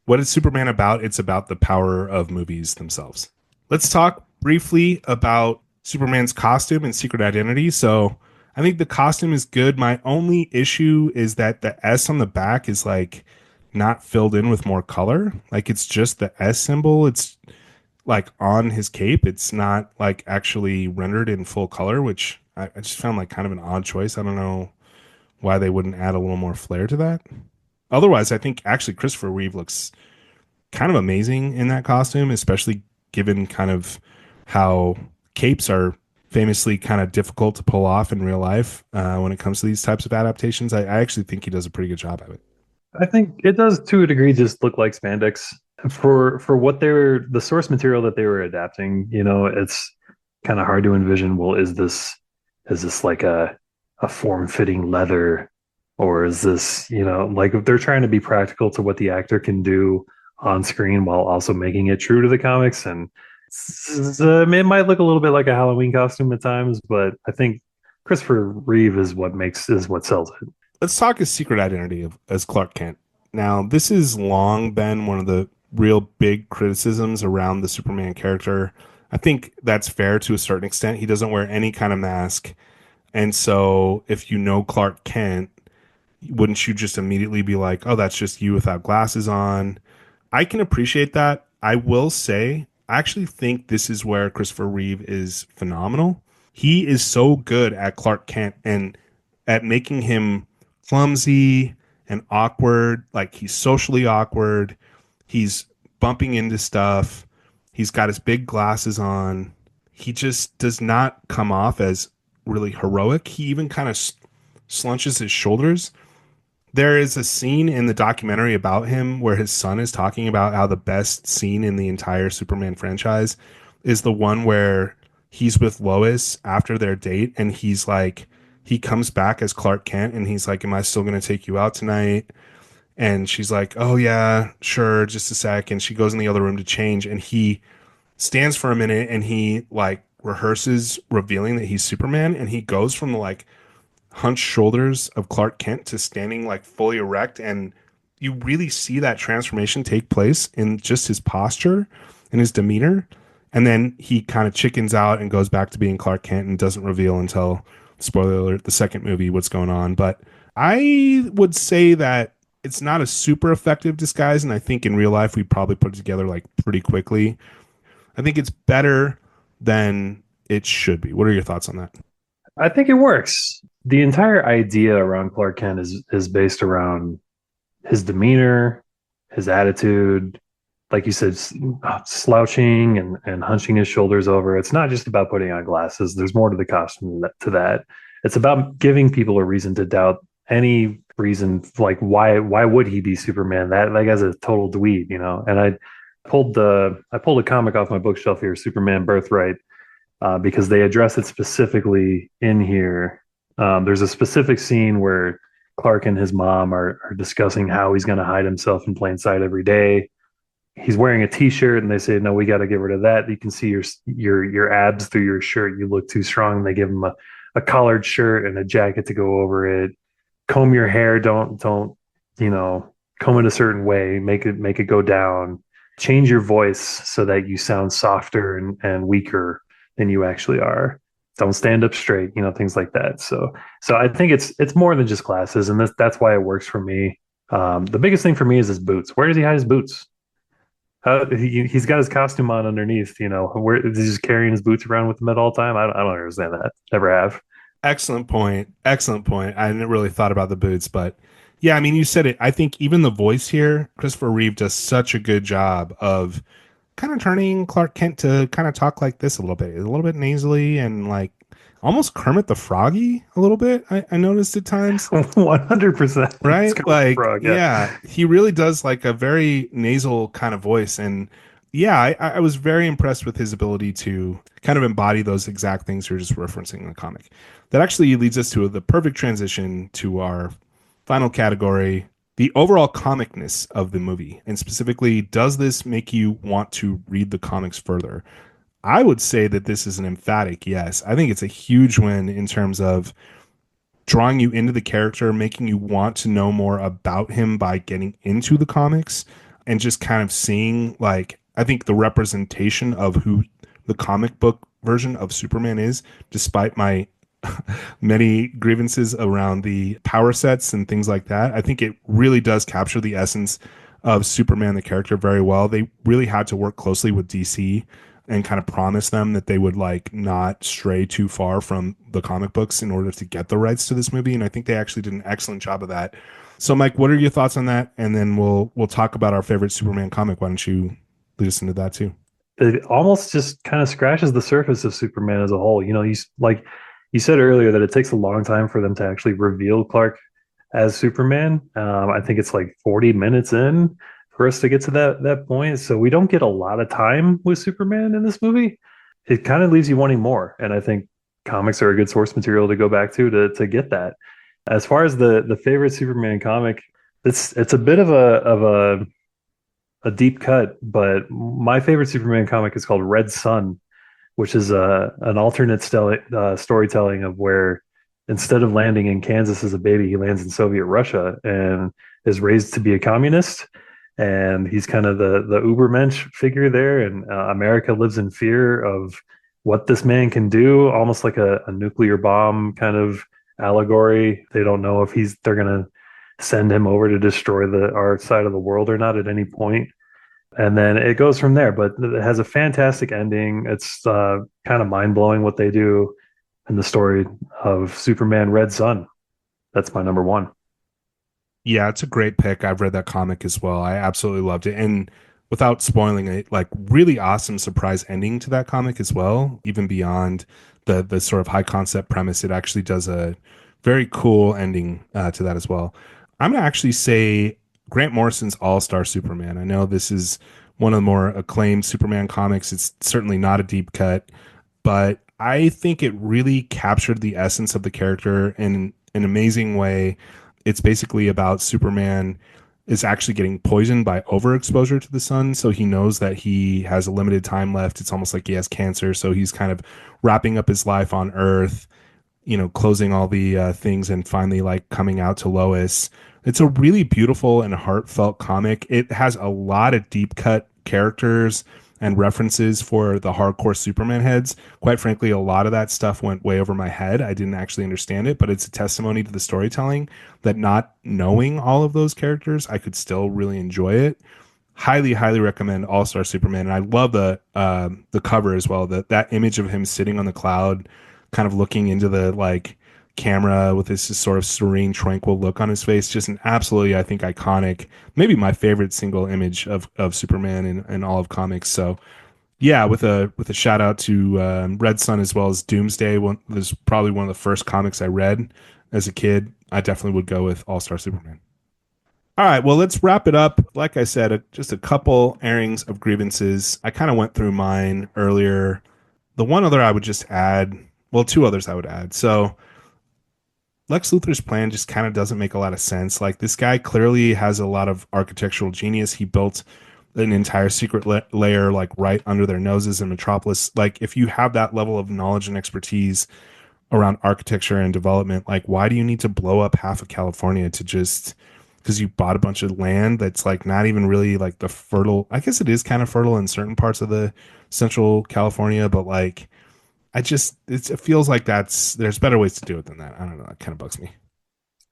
[SPEAKER 1] what is Superman about? It's about the power of movies themselves. Let's talk briefly about Superman's costume and secret identity. So I think the costume is good. My only issue is that the S on the back is like not filled in with more color. Like it's just the S symbol. It's like on his cape. It's not like actually rendered in full color, which I just found like kind of an odd choice. I don't know why they wouldn't add a little more flair to that. Otherwise, I think actually Christopher Reeve looks kind of amazing in that costume, especially given kind of how capes are famously kind of difficult to pull off in real life when it comes to these types of adaptations. I actually think he does a pretty good job of it.
[SPEAKER 2] I think it does to a degree just look like spandex for what the source material that they were adapting. It's kind of hard to envision. Well, is this like a form fitting leather, or is this like if they're trying to be practical to what the actor can do on screen while also making it true to the comics? And it might look a little bit like a Halloween costume at times, but I think Christopher Reeve is what sells it.
[SPEAKER 1] Let's talk his secret identity as Clark Kent. Now, this has long been one of the real big criticisms around the Superman character. I think that's fair to a certain extent. He doesn't wear any kind of mask. And so if you know Clark Kent, wouldn't you just immediately be like, oh, that's just you without glasses on? I can appreciate that. I will say, I actually think this is where Christopher Reeve is phenomenal. He is so good at Clark Kent and at making him clumsy and awkward. Like he's socially awkward. He's bumping into stuff. He's got his big glasses on. He just does not come off as really heroic. He even kind of slunches his shoulders. There is a scene in the documentary about him where his son is talking about how the best scene in the entire Superman franchise is the one where he's with Lois after their date and he's like, he comes back as Clark Kent and he's like, am I still going to take you out tonight? And she's like, oh yeah, sure, just a sec. And she goes in the other room to change and he stands for a minute and he like rehearses revealing that he's Superman and he goes from the like hunched shoulders of Clark Kent to standing like fully erect, and you really see that transformation take place in just his posture and his demeanor. And then he kind of chickens out and goes back to being Clark Kent and doesn't reveal until, spoiler alert, the second movie what's going on. But I would say that it's not a super effective disguise, and I think in real life we probably put it together like pretty quickly. I think it's better than it should be. What are your thoughts on that?
[SPEAKER 2] I think it works. The entire idea around Clark Kent is based around his demeanor, his attitude, like you said, slouching and hunching his shoulders over. It's not just about putting on glasses. There's more to the costume to that. It's about giving people a reason to doubt any reason, like why would he be Superman? That guy's a total dweeb, you know. And I pulled a comic off my bookshelf here, Superman Birthright, because they address it specifically in here. There's a specific scene where Clark and his mom are discussing how he's going to hide himself in plain sight every day. He's wearing a t-shirt and they say, no, we got to get rid of that. You can see your abs through your shirt. You look too strong. And they give him a collared shirt and a jacket to go over it. Comb your hair. Don't, you know, comb it a certain way. Make it go down. Change your voice so that you sound softer and weaker than you actually are. Don't stand up straight, you know, things like that. So I think it's more than just glasses, and that's why it works for me. The biggest thing for me is his boots. Where does he hide his boots? He's got his costume on underneath. You know, where is he just carrying his boots around with him at all time? I don't understand that. Never have.
[SPEAKER 1] Excellent point. Excellent point. I didn't really thought about the boots, but yeah, I mean, you said it. I think even the voice here, Christopher Reeve does such a good job of kind of turning Clark Kent to kind of talk like this a little bit nasally and like almost Kermit the Froggy a little bit. I noticed at times.
[SPEAKER 2] 100%.
[SPEAKER 1] Right? Like,
[SPEAKER 2] Frog, yeah.
[SPEAKER 1] yeah, he really does like a very nasal kind of voice. And yeah, I was very impressed with his ability to kind of embody those exact things you're just referencing in the comic. That actually leads us to the perfect transition to our final category, the overall comicness of the movie. And specifically, does this make you want to read the comics further? I would say that this is an emphatic yes. I think it's a huge win in terms of drawing you into the character, making you want to know more about him by getting into the comics and just kind of seeing, like, I think the representation of who the comic book version of Superman is, despite my many grievances around the power sets and things like that. I think it really does capture the essence of Superman, the character, very well. They really had to work closely with DC and kind of promise them that they would like not stray too far from the comic books in order to get the rights to this movie. And I think they actually did an excellent job of that. So, Mike, what are your thoughts on that? And then we'll talk about our favorite Superman comic. Why don't you lead us into that too?
[SPEAKER 2] It almost just kind of scratches the surface of Superman as a whole. You know, you said earlier that it takes a long time for them to actually reveal Clark as Superman. I think it's like 40 minutes in for us to get to that point. So we don't get a lot of time with Superman in this movie. It kind of leaves you wanting more. And I think comics are a good source material to go back to get that. As far as the favorite Superman comic, it's a bit of a deep cut, but my favorite Superman comic is called Red Sun, which is an alternate storytelling of where instead of landing in Kansas as a baby, he lands in Soviet Russia and is raised to be a communist. And he's kind of the Ubermensch figure there. And America lives in fear of what this man can do, almost like a nuclear bomb kind of allegory. They don't know if they're going to send him over to destroy our side of the world or not at any point. And then it goes from there, but it has a fantastic ending. It's kind of mind blowing what they do in the story of Superman Red Sun. That's my number one.
[SPEAKER 1] Yeah, it's a great pick. I've read that comic as well. I absolutely loved it. And without spoiling it, like really awesome surprise ending to that comic as well, even beyond the sort of high concept premise. It actually does a very cool ending to that as well. I'm gonna actually say Grant Morrison's All-Star Superman. I know this is one of the more acclaimed Superman comics. It's certainly not a deep cut, but I think it really captured the essence of the character in an amazing way. It's basically about Superman is actually getting poisoned by overexposure to the sun. So he knows that he has a limited time left. It's almost like he has cancer. So he's kind of wrapping up his life on Earth, you know, closing all the things and finally like coming out to Lois. It's a really beautiful and heartfelt comic. It has a lot of deep cut characters. and references for the hardcore Superman heads. Quite frankly, a lot of that stuff went way over my head. I didn't actually understand it, but it's a testimony to the storytelling that not knowing all of those characters, I could still really enjoy it. Highly recommend All Star Superman, and I love the cover as well. That image of him sitting on the cloud, kind of looking into the like camera with this sort of serene, tranquil look on his face. Just an absolutely, I think, iconic, maybe my favorite single image of Superman in all of comics. So yeah, with a shout out to Red Sun as well as Doomsday. One was probably one of the first comics I read as a kid. I definitely would go with All Star Superman. All right, well, let's wrap it up. Like I said, just a couple airings of grievances. I kind of went through mine earlier. The one other I would just add, well, two others I would add. So Lex Luthor's plan just kind of doesn't make a lot of sense. Like this guy clearly has a lot of architectural genius. He built an entire secret layer like right under their noses in Metropolis. Like if you have that level of knowledge and expertise around architecture and development, like why do you need to blow up half of California to just because you bought a bunch of land that's like not even really like the fertile, I guess it is kind of fertile in certain parts of the central California, but like it feels like there's better ways to do it than that. I don't know. That kind of bugs me.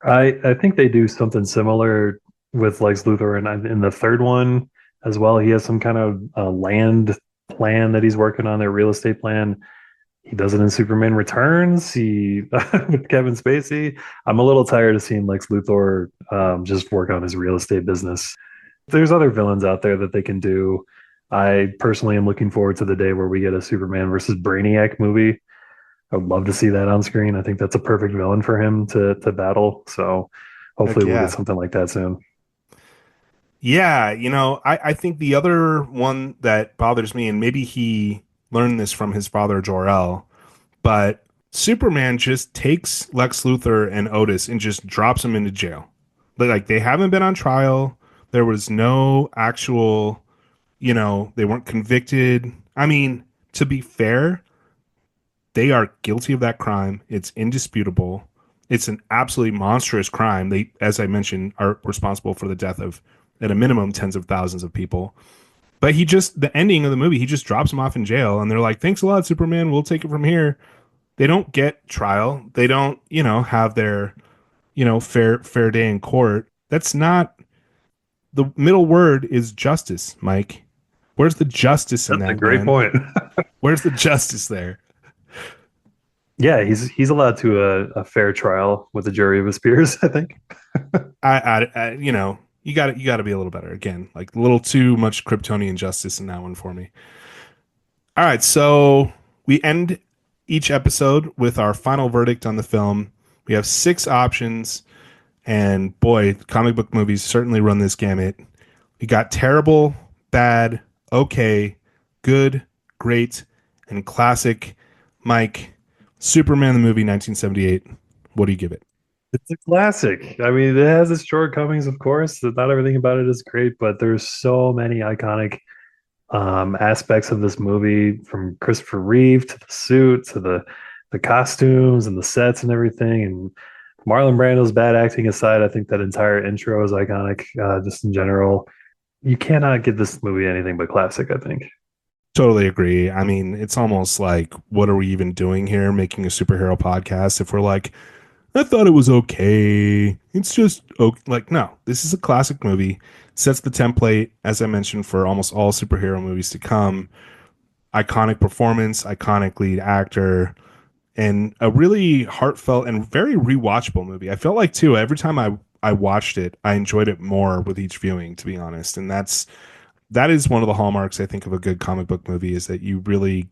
[SPEAKER 2] I think they do something similar with Lex Luthor, and in the third one as well. He has some kind of land plan that he's working on, their real estate plan. He does it in Superman Returns. He with Kevin Spacey. I'm a little tired of seeing Lex Luthor just work on his real estate business. There's other villains out there that they can do. I personally am looking forward to the day where we get a Superman versus Brainiac movie. I would love to see that on screen. I think that's a perfect villain for him to battle. So
[SPEAKER 1] Heck
[SPEAKER 2] hopefully we'll get
[SPEAKER 1] yeah.
[SPEAKER 2] something like that soon.
[SPEAKER 1] Yeah, I think the other one that bothers me, and maybe he learned this from his father Jor-El, but Superman just takes Lex Luthor and Otis and just drops them into jail. Like they haven't been on trial. There was no actual, they weren't convicted. I mean, to be fair, they are guilty of that crime. It's indisputable. It's an absolutely monstrous crime. They, as I mentioned, are responsible for the death of, at a minimum, tens of thousands of people. But the ending of the movie, he just drops them off in jail, and they're like, "Thanks a lot, Superman. We'll take it from here." They don't get trial. They don't, have their, fair day in court. That's not the middle word is justice, Mike. Where's the justice in
[SPEAKER 2] That's a
[SPEAKER 1] that,
[SPEAKER 2] great
[SPEAKER 1] man?
[SPEAKER 2] point.
[SPEAKER 1] Where's the justice there?
[SPEAKER 2] Yeah, he's allowed to a fair trial with a jury of his peers, I think.
[SPEAKER 1] You got to be a little better. Again, like a little too much Kryptonian justice in that one for me. All right, so we end each episode with our final verdict on the film. We have six options, and boy, comic book movies certainly run this gamut. We got terrible, bad, okay, good, great, and classic. Mike, Superman the movie 1978. What do you give it?
[SPEAKER 2] It's a classic. I mean, it has its shortcomings, of course. Not everything about it is great, but there's so many iconic aspects of this movie, from Christopher Reeve to the suit to the costumes and the sets and everything. And Marlon Brando's bad acting aside, I think that entire intro is iconic. Just in general, you cannot give this movie anything but classic, I think.
[SPEAKER 1] Totally agree. I mean, it's almost like, what are we even doing here making a superhero podcast if we're like, I thought it was okay. It's just like, no, this is a classic movie. Sets the template, as I mentioned, for almost all superhero movies to come. Iconic performance, iconic lead actor, and a really heartfelt and very rewatchable movie. I felt like too, every time I watched it, I enjoyed it more with each viewing, to be honest. And that is one of the hallmarks, I think, of a good comic book movie, is that you really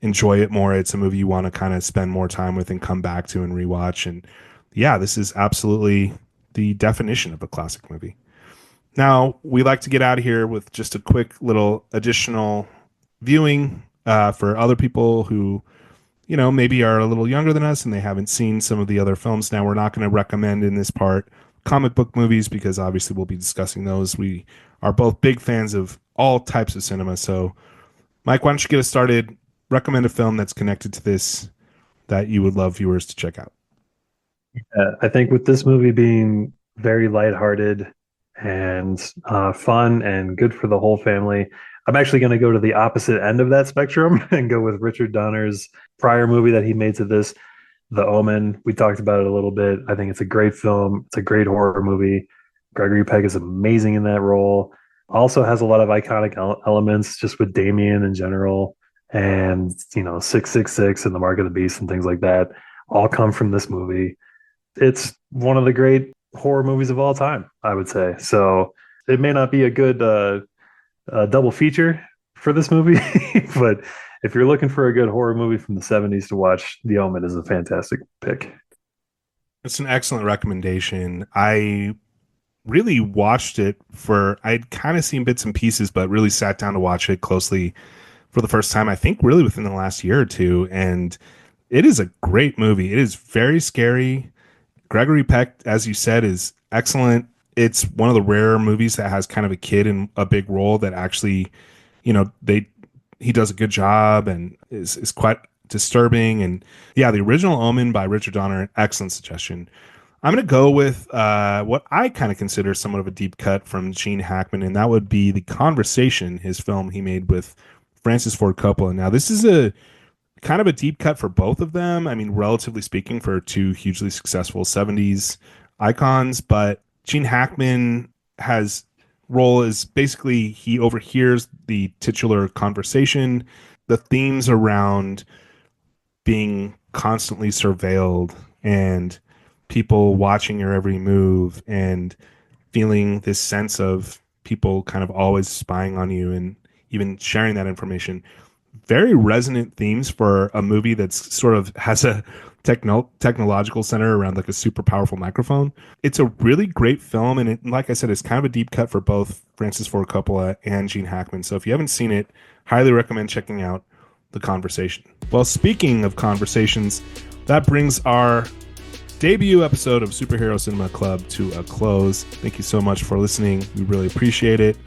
[SPEAKER 1] enjoy it more. It's a movie you want to kind of spend more time with and come back to and rewatch. And yeah, this is absolutely the definition of a classic movie. Now, we like to get out of here with just a quick little additional viewing for other people who, maybe are a little younger than us and they haven't seen some of the other films. Now, we're not going to recommend in this part comic book movies because obviously we'll be discussing those. We are both big fans of all types of cinema. So, Mike, why don't you get us started? Recommend a film that's connected to this that you would love viewers to check out.
[SPEAKER 2] I think with this movie being very lighthearted, and fun and good for the whole family. I'm actually going to go to the opposite end of that spectrum and go with Richard Donner's prior movie that he made to this, The Omen. We talked about it a little bit. I think it's a great film. It's a great horror movie. Gregory Peck is amazing in that role. Also has a lot of iconic elements just with Damien in general, and 666 and The Mark of the Beast and things like that all come from this movie. It's one of the great horror movies of all time, I would say. So it may not be a good double feature for this movie, but if you're looking for a good horror movie from the 70s to watch, The Omen is a fantastic pick.
[SPEAKER 1] It's an excellent recommendation. I really watched it I'd kind of seen bits and pieces, but really sat down to watch it closely for the first time, I think really within the last year or two. And it is a great movie. It is very scary. Gregory Peck, as you said, is excellent. It's one of the rare movies that has kind of a kid in a big role that actually, he does a good job and is quite disturbing. And yeah, the original Omen by Richard Donner, excellent suggestion. I'm going to go with what I kind of consider somewhat of a deep cut from Gene Hackman, and that would be The Conversation, his film he made with Francis Ford Coppola. Now, this is a kind of a deep cut for both of them. I mean, relatively speaking, for two hugely successful 70s icons, but Gene Hackman has role is basically he overhears the titular conversation, the themes around being constantly surveilled and people watching your every move and feeling this sense of people kind of always spying on you and even sharing that information. Very resonant themes for a movie that's sort of has a technological center around like a super powerful microphone. It's a really great film, and like I said, it's kind of a deep cut for both Francis Ford Coppola and Gene Hackman. So if you haven't seen it, highly recommend checking out The Conversation. Well, speaking of conversations, that brings our debut episode of Superhero Cinema Club to a close. Thank you so much for listening. We really appreciate it.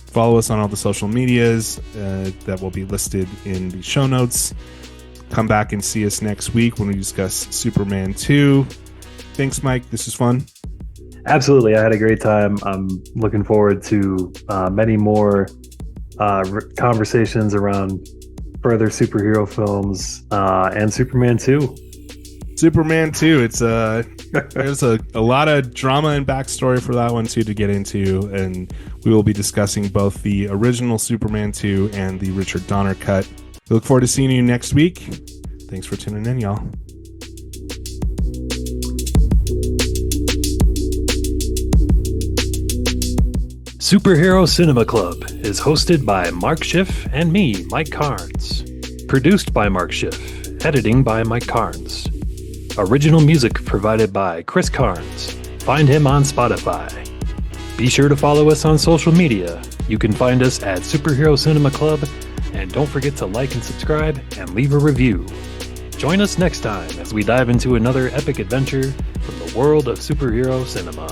[SPEAKER 1] Follow us on all the social medias that will be listed in the show notes. Come back and see us next week when we discuss Superman 2. Thanks, Mike. This was fun.
[SPEAKER 2] Absolutely. I had a great time. I'm looking forward to many more conversations around further superhero films and Superman 2.
[SPEAKER 1] Superman 2. There's a lot of drama and backstory for that one too to get into, and we will be discussing both the original Superman 2 and the Richard Donner cut. We look forward to seeing you next week. Thanks for tuning in, y'all.
[SPEAKER 2] Superhero Cinema Club is hosted by Mark Schiff and me, Mike Karns. Produced by Mark Schiff. Editing by Mike Karns. Original music provided by Chris Karns. Find him on Spotify. Be sure to follow us on social media. You can find us at Superhero Cinema Club, and don't forget to like and subscribe and leave a review. Join us next time as we dive into another epic adventure from the world of superhero cinema.